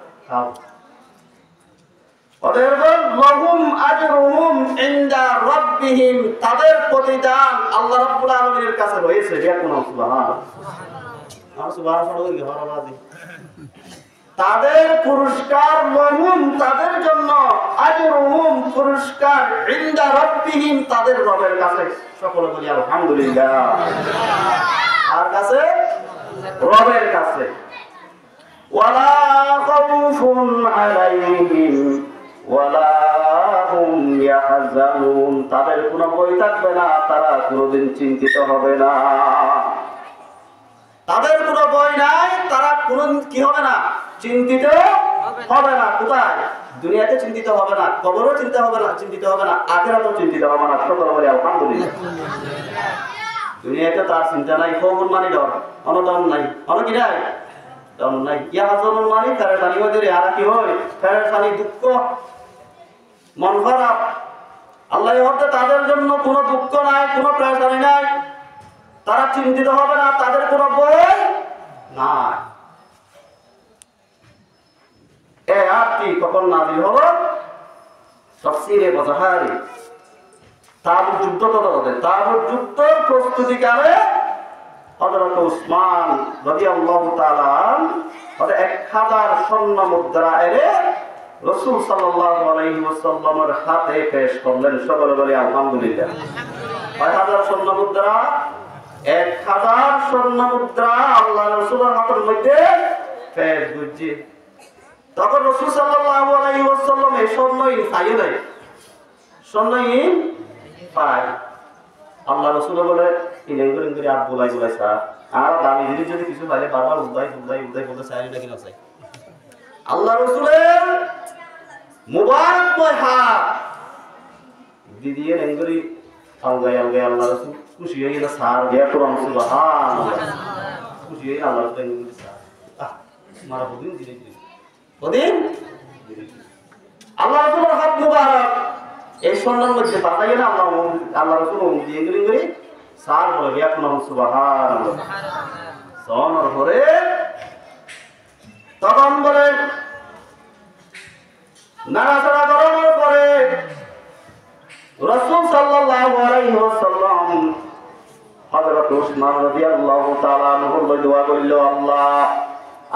অতএব লাহুম আজরুহুম ইনদা রাব্বিহিম তাদের প্রতিদান আল্লাহ রাব্বুল আলামিনের কাছে রয়েছে দেখুন সুবহানাল্লাহ সুবহানাল্লাহ তাদের পুরস্কার লাহুম তাদের জন্য আজরুহুম পুরস্কার ইনদা রাব্বিহিম তাদের রবের কাছে সকলে বলি আলহামদুলিল্লাহ আর কাছে রবের কাছে। ওয়ালা খাউফুন আলাইহিম ওয়ালা হুম ইয়াহজানুন, তাদের কোনো ভয় থাকবে না, তারা কোনোদিন চিন্তিত হবে না। তাদের কোনো ভয় নাই, তারা কোনোদিন কি হবে না, চিন্তিত হবে না। কোথায়? দুনিয়াতে চিন্তিত হবে না, কবরও চিন্তা হবে না, চিন্তিত হবে না, আখিরাতেও চিন্তিত হবে না। সকল বলে আলহামদুলিল্লাহ। দুনিয়াতে তার চিন্তা নাই, খবর মানে ডর, অনদন নাই, অন কি নাই, ডর নাই। ইয়াহজানুন মানে ফেরেশানি ওদের, আর কি হয় ফেরেশানি, দুঃখ, মন খারাপ। আল্লাহ হতে তাদের জন্য কোনো দুঃখ নাই, কোনো পেরেশানি নাই, তারা চিন্তিত হবে না, তাদের কোনো ভয় নাই। এই আয়াতটি কখন নাযিল হলো? তাফসীরে মুতাহারি তাবুক যুদ্ধ তদতে, তাবুক যুদ্ধের প্রস্তুতিকালে হযরত উসমান রাদিয়াল্লাহু তাআলা ওদের 1000 স্বর্ণ মুদ্রা এনে রাসূল সাল্লাল্লাহু আলাইহি ওয়াসাল্লামের হাতে পেশ করলেন। সকলে বলি আলহামদুলিল্লাহ। 1000 স্বর্ণ মুদ্রা, 1000 স্বর্ণ মুদ্রা আল্লাহ রাসূলের হাতের মধ্যে পেশ করছে। তখন রাসূল সাল্লাল্লাহু আলাইহি ওয়াসাল্লাম এই স্বর্ণহীন পাইও নাই, স্বর্ণহীন পায়। আল্লাহ রাসূল বলে ইলেন করে আর বলাই স্যার, আর দামি জিনিস যদি কিছু পাইলে বারবার উদ্দাই বলতে চাই না, কিনা চাই। আল্লাহ রাসূলের মুবারকময় হাত দিদিয়ে নেঙ্গরি আলগাই আল্লাহ রাসূল খুশি হয়ে গেল, স্যার দিয়া কোরআন সুবহানাল্লাহ, খুশি হয়ে আল্লাহ রাসূল নেঙ্গরি স্যার মারা বদিন দিলে বদিন আল্লাহ রাসূলের হাত মুবারক এই স্বর্ণের মধ্যে পাতাই না। আল্লাহ রাসূল দিয়ে গরি স্যার বলে দিয়া কোরআন সুবহানাল্লাহ সোনার পরে তখন বলে নাড়াচাড়া করানোর পরে রাসূল সাল্লাল্লাহু আলাইহি ওয়াসাল্লাম হযরত উসমান রাদিয়াল্লাহু তাআলা আনহু দোয়া করল, আল্লাহ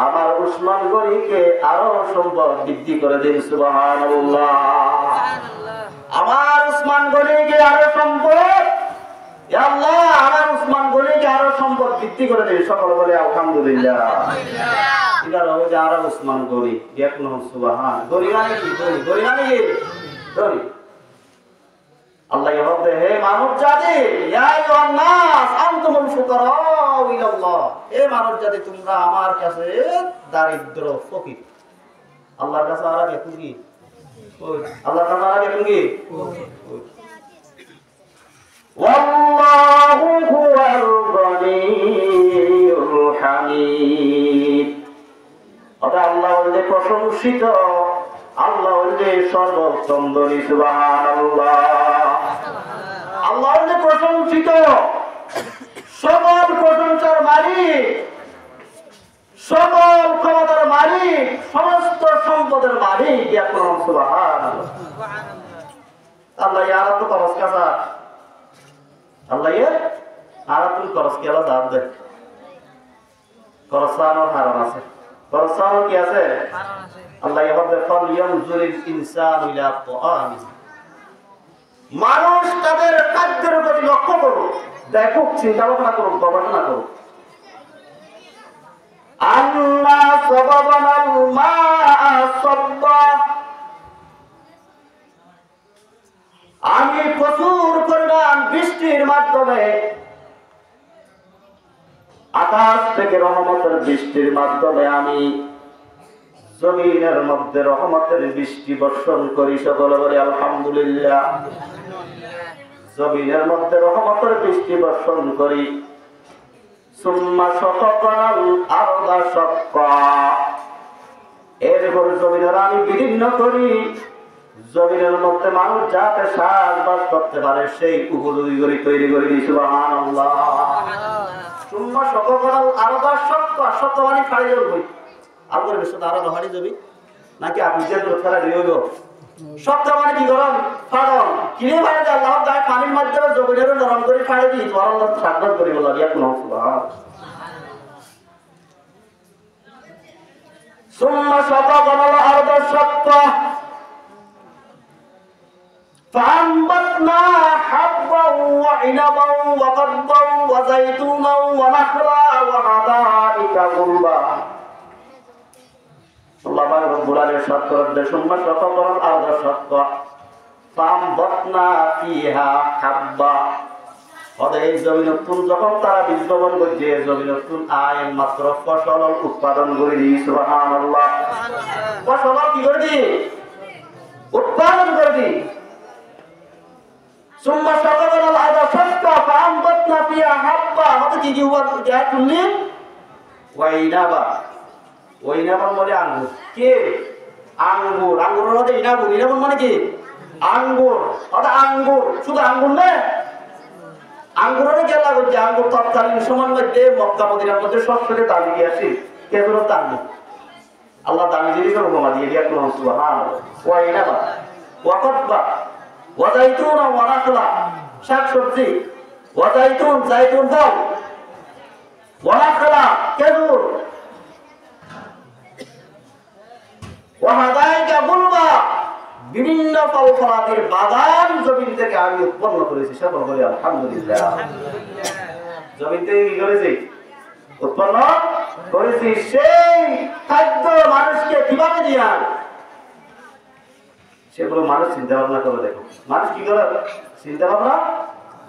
আমার উসমান গনিকে আরো সম্পদ বৃদ্ধি করে দিন। সুবহানাল্লাহ। আমার উসমান গনিকে আরো সম্পদ, ইয়া আল্লাহ আমার উসমান গনিকে আরো সম্পদ বৃদ্ধি করে দিন। সকল বলে আলহামদুলিল্লাহ। এবার ও যে আরো উসমান গনি দেখুন সুবহান, গনি মানে কি, গনি মানে কি, গনি আল্লাহ বলতে, হে মানব জাতি, ইয়া আইয়ুহান নাস আনতুমুল ফুকারাউ ইলাল্লাহ, হে মানব জাতি তোমরা আমার কাছে দারিদ্র ফকির। আল্লাহর কাছে আর আগে কি, ওই আল্লাহর কাছে আর আগে কি, ওয়াল্লাহু হুয়াল গনিয়ুল হামিদ। ওটা আল্লাহ হইলে প্রশংসিত, আল্লাহ হইলে সর্বোত্তম ধনী। সুবহানাল্লাহ। আল্লাহ হইলে প্রশংসিত, সকল প্রশংসার মালিক, সকল ক্ষমতার মালিক, সমস্ত সম্পদের মালিক। সুবহানাল্লাহ। আল্লাহ আর তো খরচ কাছা, আল্লাহ আর তুই খরচ কেলা দাম দে, খরচ হারান আছে, খরচ কি আছে? আল্লাহ মানুষ তাদের খাদ্যের প্রতি লক্ষ্য করুক, দেখুক, চিন্তা ভাবনা করুক, গবেষণা করুক। আমি প্রচুর পরিমাণ বৃষ্টির মাধ্যমে, আকাশ থেকে রহমতের বৃষ্টির মাধ্যমে আমি জমিনের মধ্যে রহমতের বৃষ্টি বর্ষণ করি। সকলে বলে আলহামদুলিল্লাহ। জমিনের মধ্যে রহমতের বৃষ্টি বর্ষণ করি। সুম্মা শাকাকাল আরদা শাক্কা, এরপর জমিনের আমি বিভিন্ন করি, জমিনের মধ্যে মানুষ যাতে চাষবাস করতে পারে সেই উপযোগী করে তৈরি করে দিই। সুবহানাল্লাহ। সুম্মা শাকাকাল আরদা শাক্কা, শাক্কা মানে ফাড়ি যাবে, আগুর বেশি আরো দহাড়ি যাবি নাকি আপনি যে ফেলা দিয়ে হইব। সবটা মানে কি গরম ফাড়ন কিনে ফাড়ে যে আল্লাহ তাই পানির মাধ্যমে জমিনেরও নরম করে ফাড়ে দিই, তোমার আল্লাহ সাবধান করে বলো ইয়া কোন সুবহান। সুম্মা শাকাকাল আরদা শাক্কা فأنبتنا حبا وعنبا وقضبا وزيتونا ونخلا وحدائق শতকরা সুম্মা শতকরা আরদা শতকরা ফামবাতনা ফিহা হাব্বা। অতএব এই জমিনতুন যখন তারা বীজ বপন করছে, জমিনতুন আয় মাত্র ফসল উৎপাদন করে দিই। সুবহানাল্লাহ। ফসল কি করে দিই? উৎপাদন করে দিই। সুম্মা শতকরা আরদা শতকরা ফামবাতনা ফিহা হাব্বা। অতএব কি হুয়া জাতুনি ওয়াইনাবা। ওইনাবার মানে আঙ্গুর। কে? আঙ্গুর। আঙ্গুরের মধ্যে ইনাবুর। ইনাবুর মানে কি? আঙ্গুর। অর্থাৎ আঙ্গুর, শুধু আঙ্গুর না, আঙ্গুরের গেলা করছে। আঙ্গুর তৎকালীন সময়ের মধ্যে মক্কা মদিনার মধ্যে সবচেয়ে দামি দিয়ে আসি কেবল আঙ্গুর। আল্লাহ দামি জিনিস উপমা দিয়ে দিয়া কোন সুবহানাল্লাহ। ওয়াইনাবা ওয়াকতবা ওয়াজাইতুন ওয়া নাখলা, শাকসবজি। ওয়াজাইতুন, জাইতুন ফল। ওয়া নাখলা, খেজুর। বিভিন্ন ফল ফলাদির বাগান জমিন থেকে আমি উৎপন্ন করেছি। সকল বলি আলহামদুলিল্লাহ। জমিন থেকে কি করেছি? উৎপন্ন করেছি। সেই খাদ্য মানুষকে কিভাবে দিয়া সেগুলো মানুষ চিন্তা ভাবনা করে দেখো। মানুষ কি করে চিন্তা ভাবনা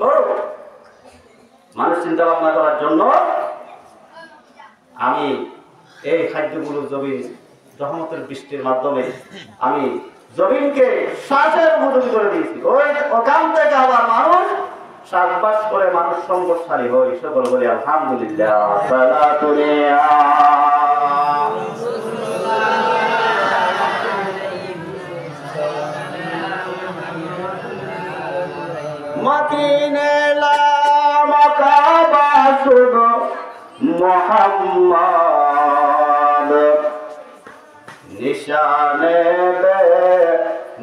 করো? মানুষ চিন্তা ভাবনা করার জন্য আমি এই খাদ্যগুলো জমিন রহমতের বৃষ্টির মাধ্যমে আমি জমিনকে শ্বাসের উপযোগী করে দিয়েছি। ওখান থেকে আবার মানুষ শ্বাসবাস করে মানুষ সম্পদশালী হয়। সকল বলি আলহামদুলিল্লাহ। মোহাম্মদ নিশানে বে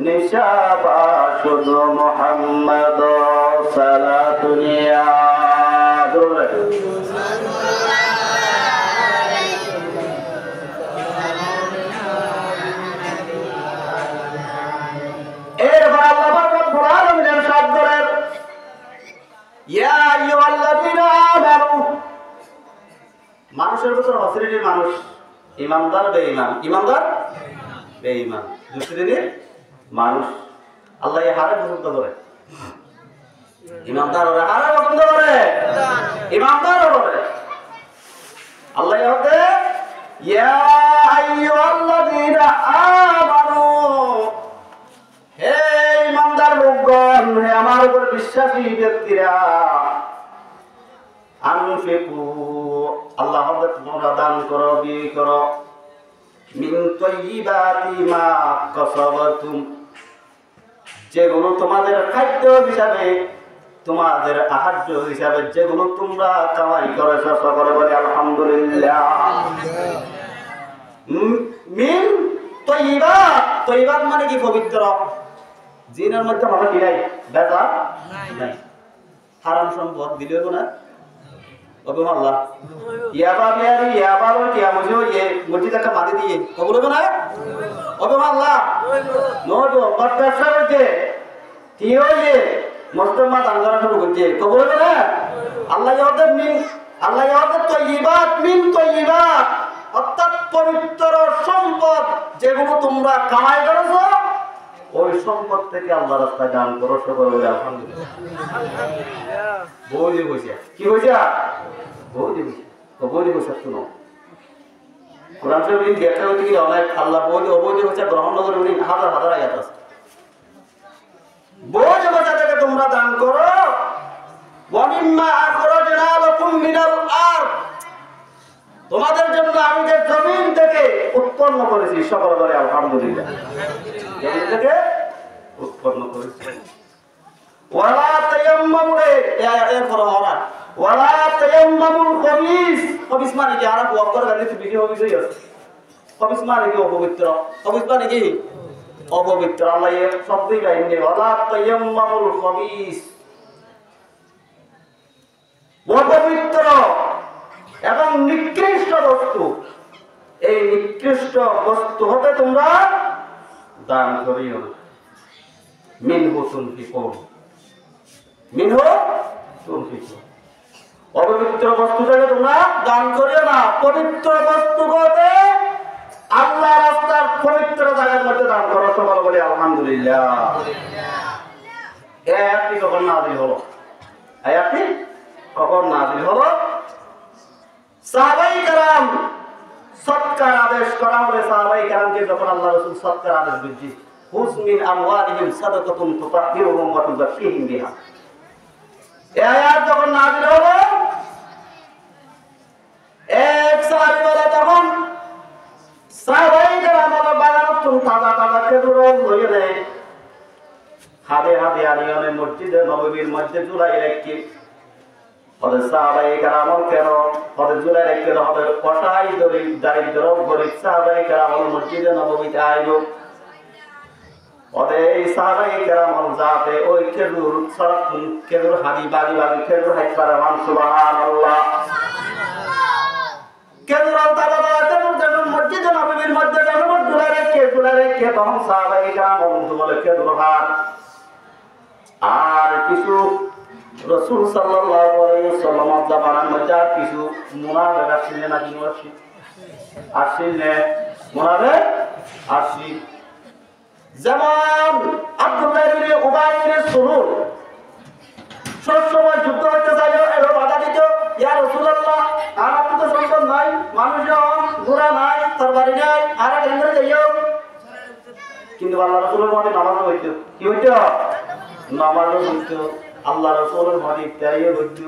নিশাবা শুধু মোহাম্মদ সারা দুনিয়া। এরপর আল্লাহ রাব্বুল আলামিন ইরশাদ করেন, ইয়া আইয়ুহাল্লাযীনা আমানু। মানুষের ভিতর অশ্রেণীর মানুষ, ইমানদার বেঈমান। ইমানদার বেঈমান, দুই শ্রেণীর মানুষ। আল্লাহ হারে পছন্দ করে। ইমানদার ওরা হারে পছন্দ করে, ইমানদার ওরে। আল্লাহ হতে ইয়া আইয়ুহাল্লাযীনা আমানু, হে ইমানদার লোকগণ, হে আমার উপর বিশ্বাসী ব্যক্তিরা, আনফিকু, আল্লাহ হতে তোমরা দান করো, বিয়ে করো, মিন তাইয়্যিবাতি মা কাসাবাতুম, যেগুলো তোমাদের খাদ্য হিসাবে, তোমাদের আহার্য হিসাবে যেগুলো তোমরা কামাই করেছো। সকলে বলে আলহামদুলিল্লাহ। মিন তাইয়্যিবাত, তাইয়্যিবাত মানে কি? পবিত্র। জিনের মধ্যে মানে কি নাই? বেজা নাই। হারাম সম্পদ দিলেও না ওবে আল্লাহ ইয়াবা বিয়ারি ইয়াবা লো কিয়া মুজো ये মসজিদ একটা মাটি দিয়ে কবুল হবে না ওবে আল্লাহ নটো ব্যবসা করতে কি হইছে মুসলমান দাঙ্গা শুরু করতে কবুল হবে না আল্লাহ ইয়াদের মিন আল্লাহ ইয়াদের তাইয়্যিবাত মিন তাইয়্যিবাত, অর্থাৎ পবিত্র সম্পদ যেগুলো তোমরা কামাই করেছো ওই সম্পদ থেকে আল্লাহর রাস্তায় দান করো। সকলে বলে আলহামদুলিল্লাহ। বৌদি কইছে কি কইছে? বৌদি কইছে তো বৌদি কইছে শুনো, কোরআন শরীফ দেখা হইতে কি অনেক আল্লাহ বৌদি অবৌদি কইছে গ্রহণনগর উনি হাজার হাজার আয়াত আছে। বৌদি কইছে থেকে তোমরা দান করো, ওয়া মিম্মা আখরাজনা লাকুম মিনাল আরদ, তোমাদের জন্য আমি যে জমিন থেকে উৎপন্ন করেছি। সকলে বলে আলহামদুলিল্লাহ। জমিন থেকে উৎপন্ন করেছি। ওয়ালা তায়াম্মামু, এরপর ওয়ালা তায়াম্মামুল খবিস। খবিস মানে কি? আরব ওয়াক্কর গালি তো বিধি খবিস হইছে। খবিস মানে কি? অপবিত্র। খবিস মানে কি? অপবিত্র। আল্লাহ এই শব্দই লাইনে ওয়ালা তায়াম্মামুল খবিস, অপবিত্র এবং নিকৃষ্ট বস্তু, এই নিকৃষ্ট বস্তু হতে তোমরা দান করিও না। মিনহু তুনফিকুন, মিনহু তুনফিকুন, অপবিত্র বস্তু থেকে তোমরা দান করিও না। পবিত্র বস্তু হতে আল্লাহ রাস্তার পবিত্রতা দান করো, সকলে বলি আলহামদুলিল্লাহ। এই আয়াতটি কখন নাযিল হলো? আয়াতটি কখন নাযিল হলো? সাহাবায়ে কেরাম সদকার আদেশ করা হলে সাহাবায়ে কেরামকে যখন আল্লাহ রাসূল সদকার আদেশ দিয়েছেন, হুজ মিন আমওয়ালিহিম সাদাকাতুন তুতাহহিরুহুম ওয়া তুযাক্কিহিম বিহা, এই আয়াত যখন নাযিল হলো, এক সাহাবী বলে তখন সাহাবায়ে কেরাম বাগানতুন তাজা তাজা খেজুর লইয়ে দেয়, হাতে হাতে আনিয়নে মসজিদে নববীর মধ্যে ঝুলাই রেখে, ওদের সাহাবায়ে কেরাম কেন ওদের ঝুলাই রেখে হবে কটাই দারিদ্র গরিব সাহাবায়ে কেরাম মসজিদে নববীতে আইব, ওদের এই সাহাবায়ে কেরাম যাতে ওই খেজুর সরাতুন খেজুর হাদি বাজি বাজি খেজুর হাইত পারে, সুবহানাল্লাহ। খেজুর তাজা তাজা খেজুর যখন মসজিদে নববীর মধ্যে যখন ঝুলাই রেখে তখন সাহাবায়ে কেরাম বলে খেজুর হাত আর কিছু রাসূল সাল্লাল্লাহু আলাইহি ওয়াসাল্লাম জামানার মধ্যে আর কিছু মুনাফিক আসছিলেন নাকি আসছিলেন মুনাফিক আসছি, যেমন আব্দুল্লাহ ইবনে উবাই ইবনে সুলুল সব সময় যুদ্ধ করতে চাইলো, এলো বাধা দিত, ইয়া রাসূলুল্লাহ আমার তো সম্পদ নাই, মানুষজন ঘোড়া নাই, তরবারি নাই, আর কেন্দ্রে যাইও, কিন্তু আল্লাহ রাসূলের মধ্যে নামাজ হইতো, কি হইতো? নামাজও হইতো, আল্লাহ রাসূলের মধ্যে ইফতারিও হইতো,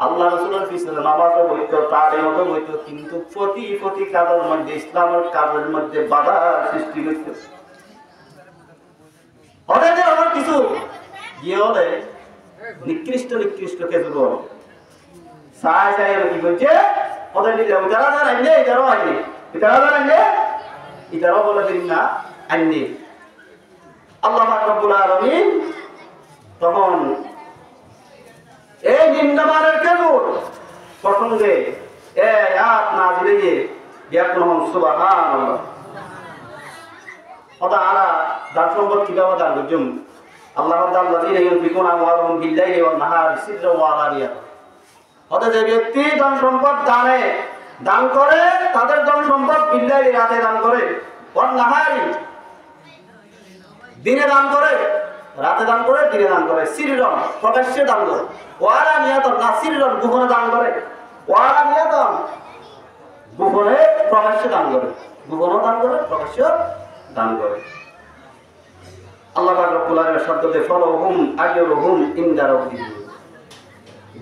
আল্লাহ রাসূলের পিছনে নামাজও হইতো, তালিমও হইতো, কিন্তু প্রতি কাজের মধ্যে ইসলামের কাজের মধ্যে বাধা সৃষ্টি হইত। ওদের আমার কিছু গিয়ে হলে নিকৃষ্ট খেজুর চাই কি বলছে, ওদের যারা আইনে এটারও আইনে, এটারও বলে দিন না আইনে। আল্লাহ পাক রব্বুল আলামিন তখন এই নিম্নমানের খেজুর প্রসঙ্গে এই আয়াত নাযিল হয়ে ব্যাকুল হন, সুবহানাল্লাহ। ওটা আলা দান সম্পদ কিভাবে দান করছেন? আল্লাহ তাআল্লাযীনা ইউনফিকুনা আমওয়ালাহুম বিল-লাইলি ওয়ান-নাহারি সিররান ওয়া আলানিয়াতান, ওটা যে ব্যক্তি ধন সম্পদ দান করে তাদের ধন সম্পদ বিল-লাইলি রাতে দান করে, ওয়ান-নাহারি দিনে দান করে, রাতে দান করে, দিনে দান করে, সিররান প্রকাশ্যে দান করে, ওয়া আলানিয়াতান না সিররান গোপনে দান করে, ওয়া আলানিয়াতান গোপনে প্রকাশ্যে দান করে, গোপনে দান করে, প্রকাশ্যে দান করে। আল্লাহ পাক রব্বুল আলামিনের শব্দতে ফলহুম আজরুহুম ইনদা রাব্বিহিম,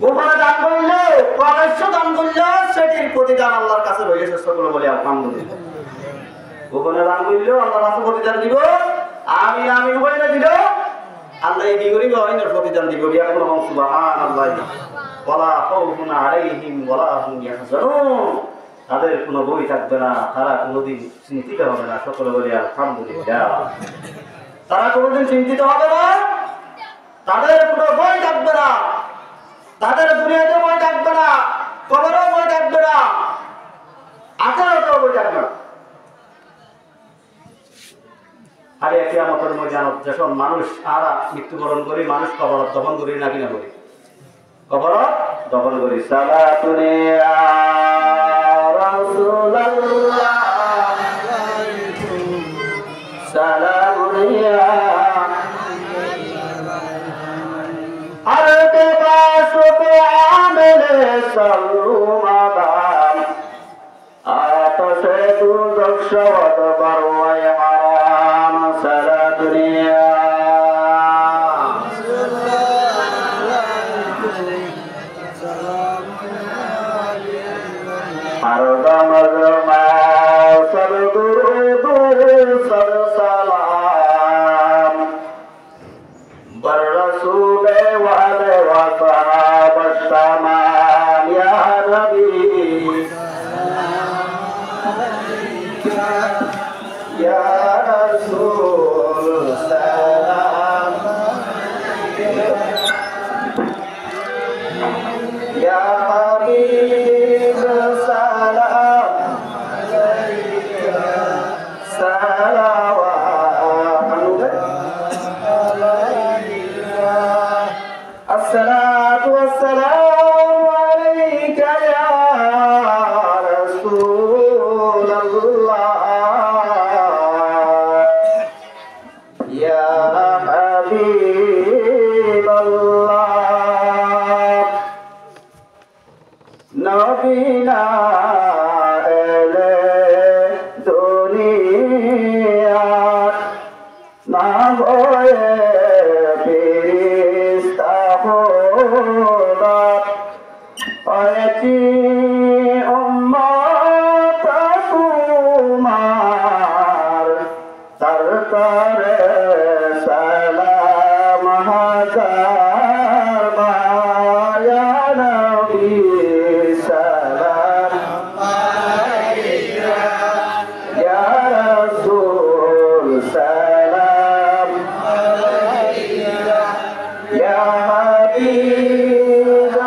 গোপনে দান করলে, প্রকাশ্যে দান করলে সেটির প্রতিদান আল্লাহর কাছে রয়েছে, সকলে বলি আলহামদুলিল্লাহ। গোপনে দান করলেও আল্লাহর কাছে প্রতিদান দিব, আমি বলে দিল আল্লাহ এই বিগরিব হইনার প্রতিদান দিব, বিয়াকুল হন, সুবহানাল্লাহ। ওয়ালা খাউফুন আলাইহিম ওয়ালা হুম ইয়াহজানুন, তাদের কোনো ভয় থাকবে না, তারা কোনোদিন চিন্তিত হবে না, সকলে বলি আলহামদুলিল্লাহ। তারা কোনোদিন চিন্তিত হবে না, তাদের কোনো ভয় থাকবে না, তাদের দুনিয়াতে ভয় থাকবে না, কবরেও ভয় থাকবে না, আখিরাতেও ভয় থাকবে না। আর কিয়ামতের ময়দানে যখন মানুষ আরা মৃত্যুবরণ করি, মানুষ কবর দফন করি না কিনা করি, কবর দফন করি। সালাতুন ইয়া রাসূলুল্লাহ সালামুন ইয়া আরতে বাসুতে আমেলে সাল্লু মাদাম আতশে দুর্দশ ওয়াদবার ওয়াই হারাম। সালাতুন ইয়া हरदम जमा सब दुरूद सब सलाम बर रसूल वाले व सहाबा तमाम या नबी या रसूल सलाम या हबीब सलाम না এলে দুনিয়া না হয়ে ফেরেশতা খোদা হয়েছি উম্মত তোমার সরকারে সালাম হাজার বার ইয়া নবী সালাম আলাইকা ইয়া রাসূল সালাম আলাইকা ইয়া হাবিব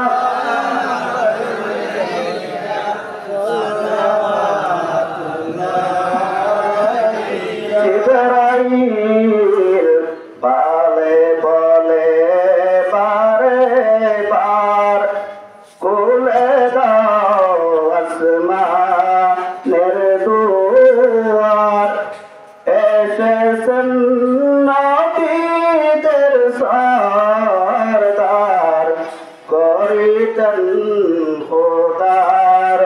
জিবরাইল বলে বলে বারে বার খুলে দাও আসমানের দুয়ার এসেছেন নবীদের সরদার করিতেন খোদার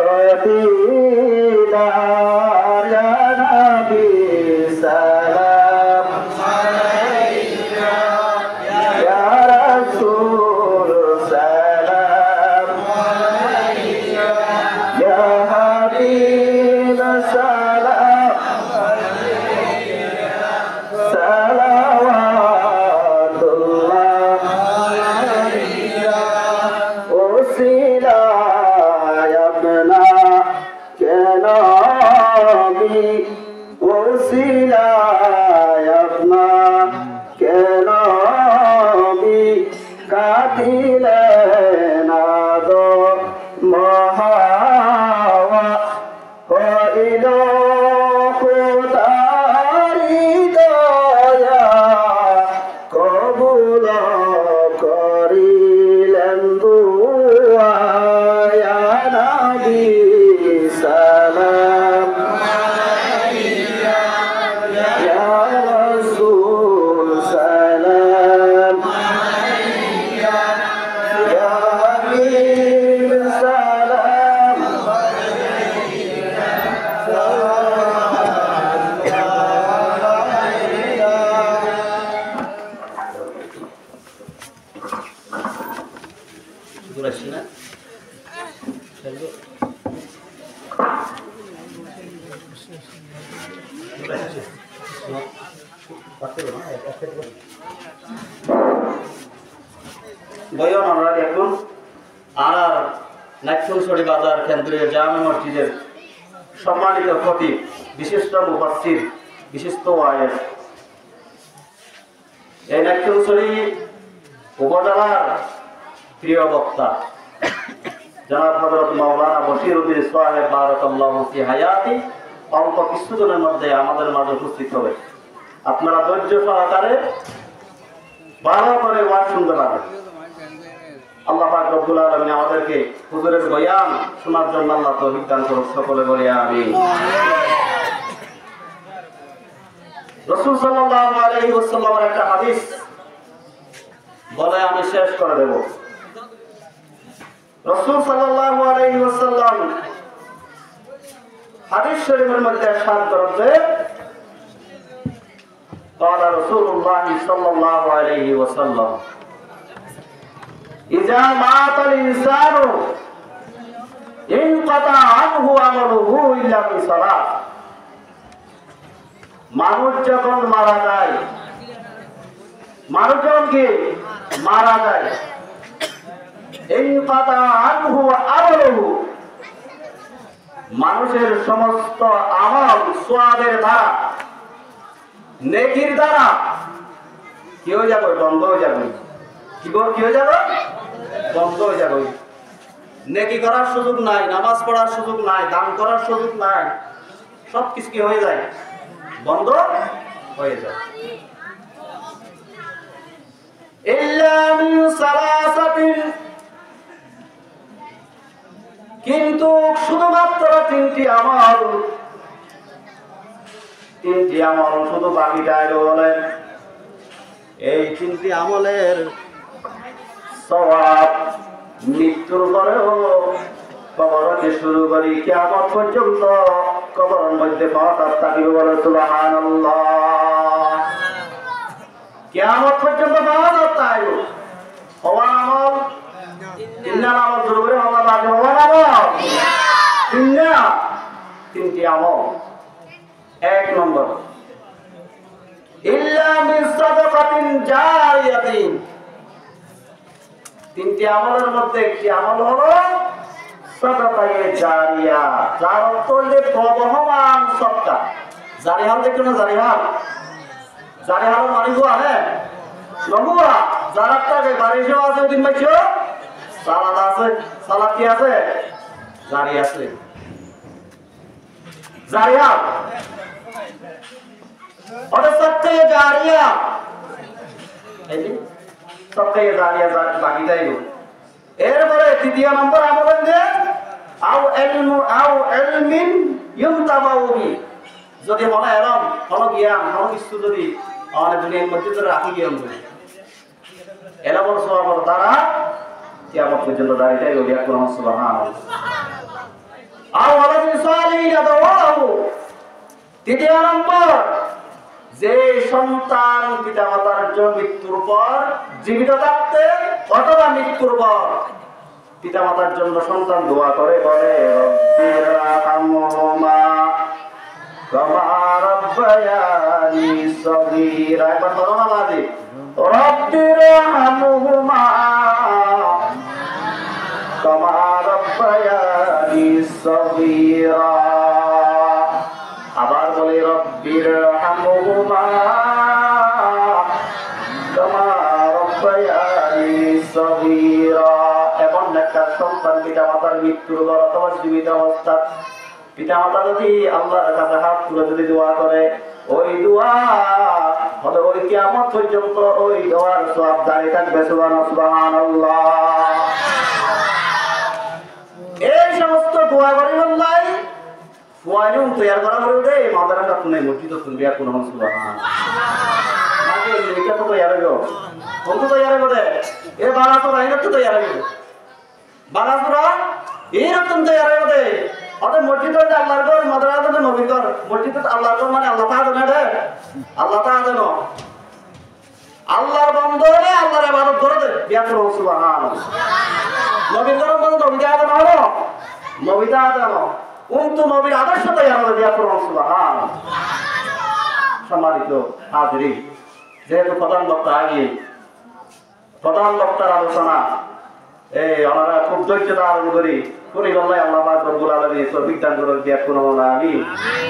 দিদার ইয়া নবী সালাম আলাইকা ইয়া রাসূল সালাম আলাইকা ইয়া হাবিব সালাম সালাওয়াতুল্লাহ আলাইকা ওসিলায় আপনা কেন ওসিলায় আপনা কেন কাটিলে না দো মহাওয়া হইল খোদারি দয়া কবুল করিলেন দুআ ইয়া নবী সালাম আলাইকা ইয়া রাসূল সালাম আলাইকা ইয়া হাবিব সালাম Durasina. বয়ন আমরা দেখুন আর নাকসুরি বাজার কেন্দ্রীয় জামে মসজিদের সম্মানিত খতিব বিশিষ্ট মুফাসসির বিশিষ্ট ওয়াইজ এই নাকসুরি উপজেলার প্রিয় বক্তা জনাব হযরত মাওলানা বশিরউদ্দিন সাহেব বারাকাল্লাহু ফি হায়াতি অল্প কিছুদিনের মধ্যে আমাদের মাঝে উপস্থিত হবে। আপনারা ধৈর্য সহকারে ভালো করে ওয়াজ শুনতে পাবেন। আল্লাহ পাক রব্বুল আলামিন আমাদেরকে হুজুরের বয়ান শোনার জন্য আল্লাহ তৌফিক দান করুন, সকলে বলি আমিন। রাসূল সাল্লাল্লাহু আলাইহি ওয়াসাল্লামের একটা হাদিস বলে আমি শেষ করে দেব। রাসূল সাল্লাল্লাহু আলাইহি ওয়াসাল্লাম হাদিস শরীফের মধ্যে ইরশাদ করেছেন قال رسول الله صلى الله عليه وسلم إذا مات الإنسان انقطع عنه عمله إلا من صلاة মানুষ যখন মারা যায়, মানুষ যখন কি মারা যায় ইনকাতা আনহু আমলুহু মানুষের সমস্ত আমল সওয়াবের দ্বারা নেকির দ্বারা কি হয়ে যাবে? বন্ধ হয়ে যাবে। কি হয়ে যাবে? বন্ধ হয়ে যাবে। নেকি করার সুযোগ নাই, নামাজ পড়ার সুযোগ নাই, দান করার সুযোগ নাই, সবকিছু কি হয়ে যায়? বন্ধ হয়ে যায়। ইল্লা মিন সালাসাতিন, কিন্তু শুধুমাত্র তিনটি আমল শুধু বাকি যায় বলেন। এই তিনটি আমলের সওয়াব মৃত্যুর পরেও কবর থেকে শুরু করি কিয়ামত পর্যন্ত কবরের মধ্যে পাওয়া থাকিবে বলে সুবহানাল্লাহ। কিয়ামত পর্যন্ত পাওয়া যাবে হওয়ার আমল তিনটা আমল শুরু করে আল্লাহ বাকি হওয়ার আমল তিনটি আমল। এক নম্বর ইল্লা মিন সাদাকাতিন জারিয়াতিন, তিনটি আমলের মধ্যে একটি আমল হলো সাদাকায়ে জারিয়া, যার অর্থ হলো প্রবহমান সদকা। জারিহাল দেখো না, জারিহাল মানে গোয়া হ্যাঁ নগুয়া যারা টাকা বাড়িতে আছে দিন পাইছো সালাদ আছে, সালাদ কি আছে জারি আছে, জারিহাল ওটা সদকায়ে জারিয়া, এই যে সদকায়ে জারিয়া বাকি যাইব। এরপরে তৃতীয় নম্বর আমল হচ্ছে আও ইলমিন ইউনতাবাউ বি, যদি মনে এরম কোনো জ্ঞান কোনো কিছু যদি আমাদের দুনিয়ার মধ্যে ধরে রাখি জ্ঞান বলি এলাবর সওয়াবের দ্বারা কিয়ামত পর্যন্ত দাঁড়িয়ে যাবে। ওয়া কুরআন সুবহানাল্লাহ। আও ওয়ালাদিন সালিহিন দাওয়াহু, তৃতীয় নম্বর যে সন্তান পিতামাতার মৃত্যুর পর জীবিত থাকতে অথবা মৃত্যুর পর পিতামাতার জন্য সন্তান দোয়া করে বলে রব্বিরহামহুমা কামা রাব্বায়ানি সগীরা। একবার বলো না বাজি রব্বিরহামহুমা কামা রাব্বায়ানি সগীরা। আবার বলে রব্বিরহামহুমা কামা রাব্বায়ানি সগীরা। এখন একটা সন্তান পিতামাতার মৃত্যুর পর অথবা জীবিত অবস্থা পিতামাতা যদি আল্লাহর কাছে হাত তুলে যদি দোয়া করে ওই দোয়া হবে ওই কিয়ামত পর্যন্ত ওই দোয়ার সওয়াব দাঁড়িয়ে থাকবে। সুবহানাল্লাহ। এই সমস্ত দোয়া করি আল্লাহ ফুয়াইও তৈরি করা করে দে মাদারাটা তুমি মসজিদ তুমি বিয়া কোন সুবহানাল্লাহ আগে এটা তো তৈরি হবে কোন তো তৈরি হবে এ বাড়া তো রাইনা তো তৈরি হবে বাড়া পুরা এই রকম তৈরি হবে। অর্থাৎ মসজিদ হচ্ছে আল্লাহর ঘর, মাদ্রাসা হচ্ছে নবীর ঘর। মসজিদ আল্লাহর ঘর মানে আল্লাহ তাআলা জানে, আল্লাহ তাআলা জানো আল্লাহর বন্ধ হলে আল্লাহর ইবাদত করে দে বিয়া করো সুবহানাল্লাহ। নবীর ঘর মানে নবী তাআলা জানো, নবী তাআলা জানো কিন্তু নবীর আদর্শ তৈরি হবে বিয়া করো সুবহানাল্লাহ। সম্মানিত হাজিরিন, যেহেতু প্রধান বক্তার আলোচনা ওনারা খুব ধৈর্য ধারণ করি করি বললাই আল্লাহ পাক রব্বুল আলামিন তৌফিক দান করুন। বিয়া করুন আমিন।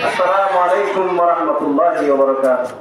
আসসালামু আলাইকুম ওয়া রাহমাতুল্লাহি ওয়া বারাকাতুহু।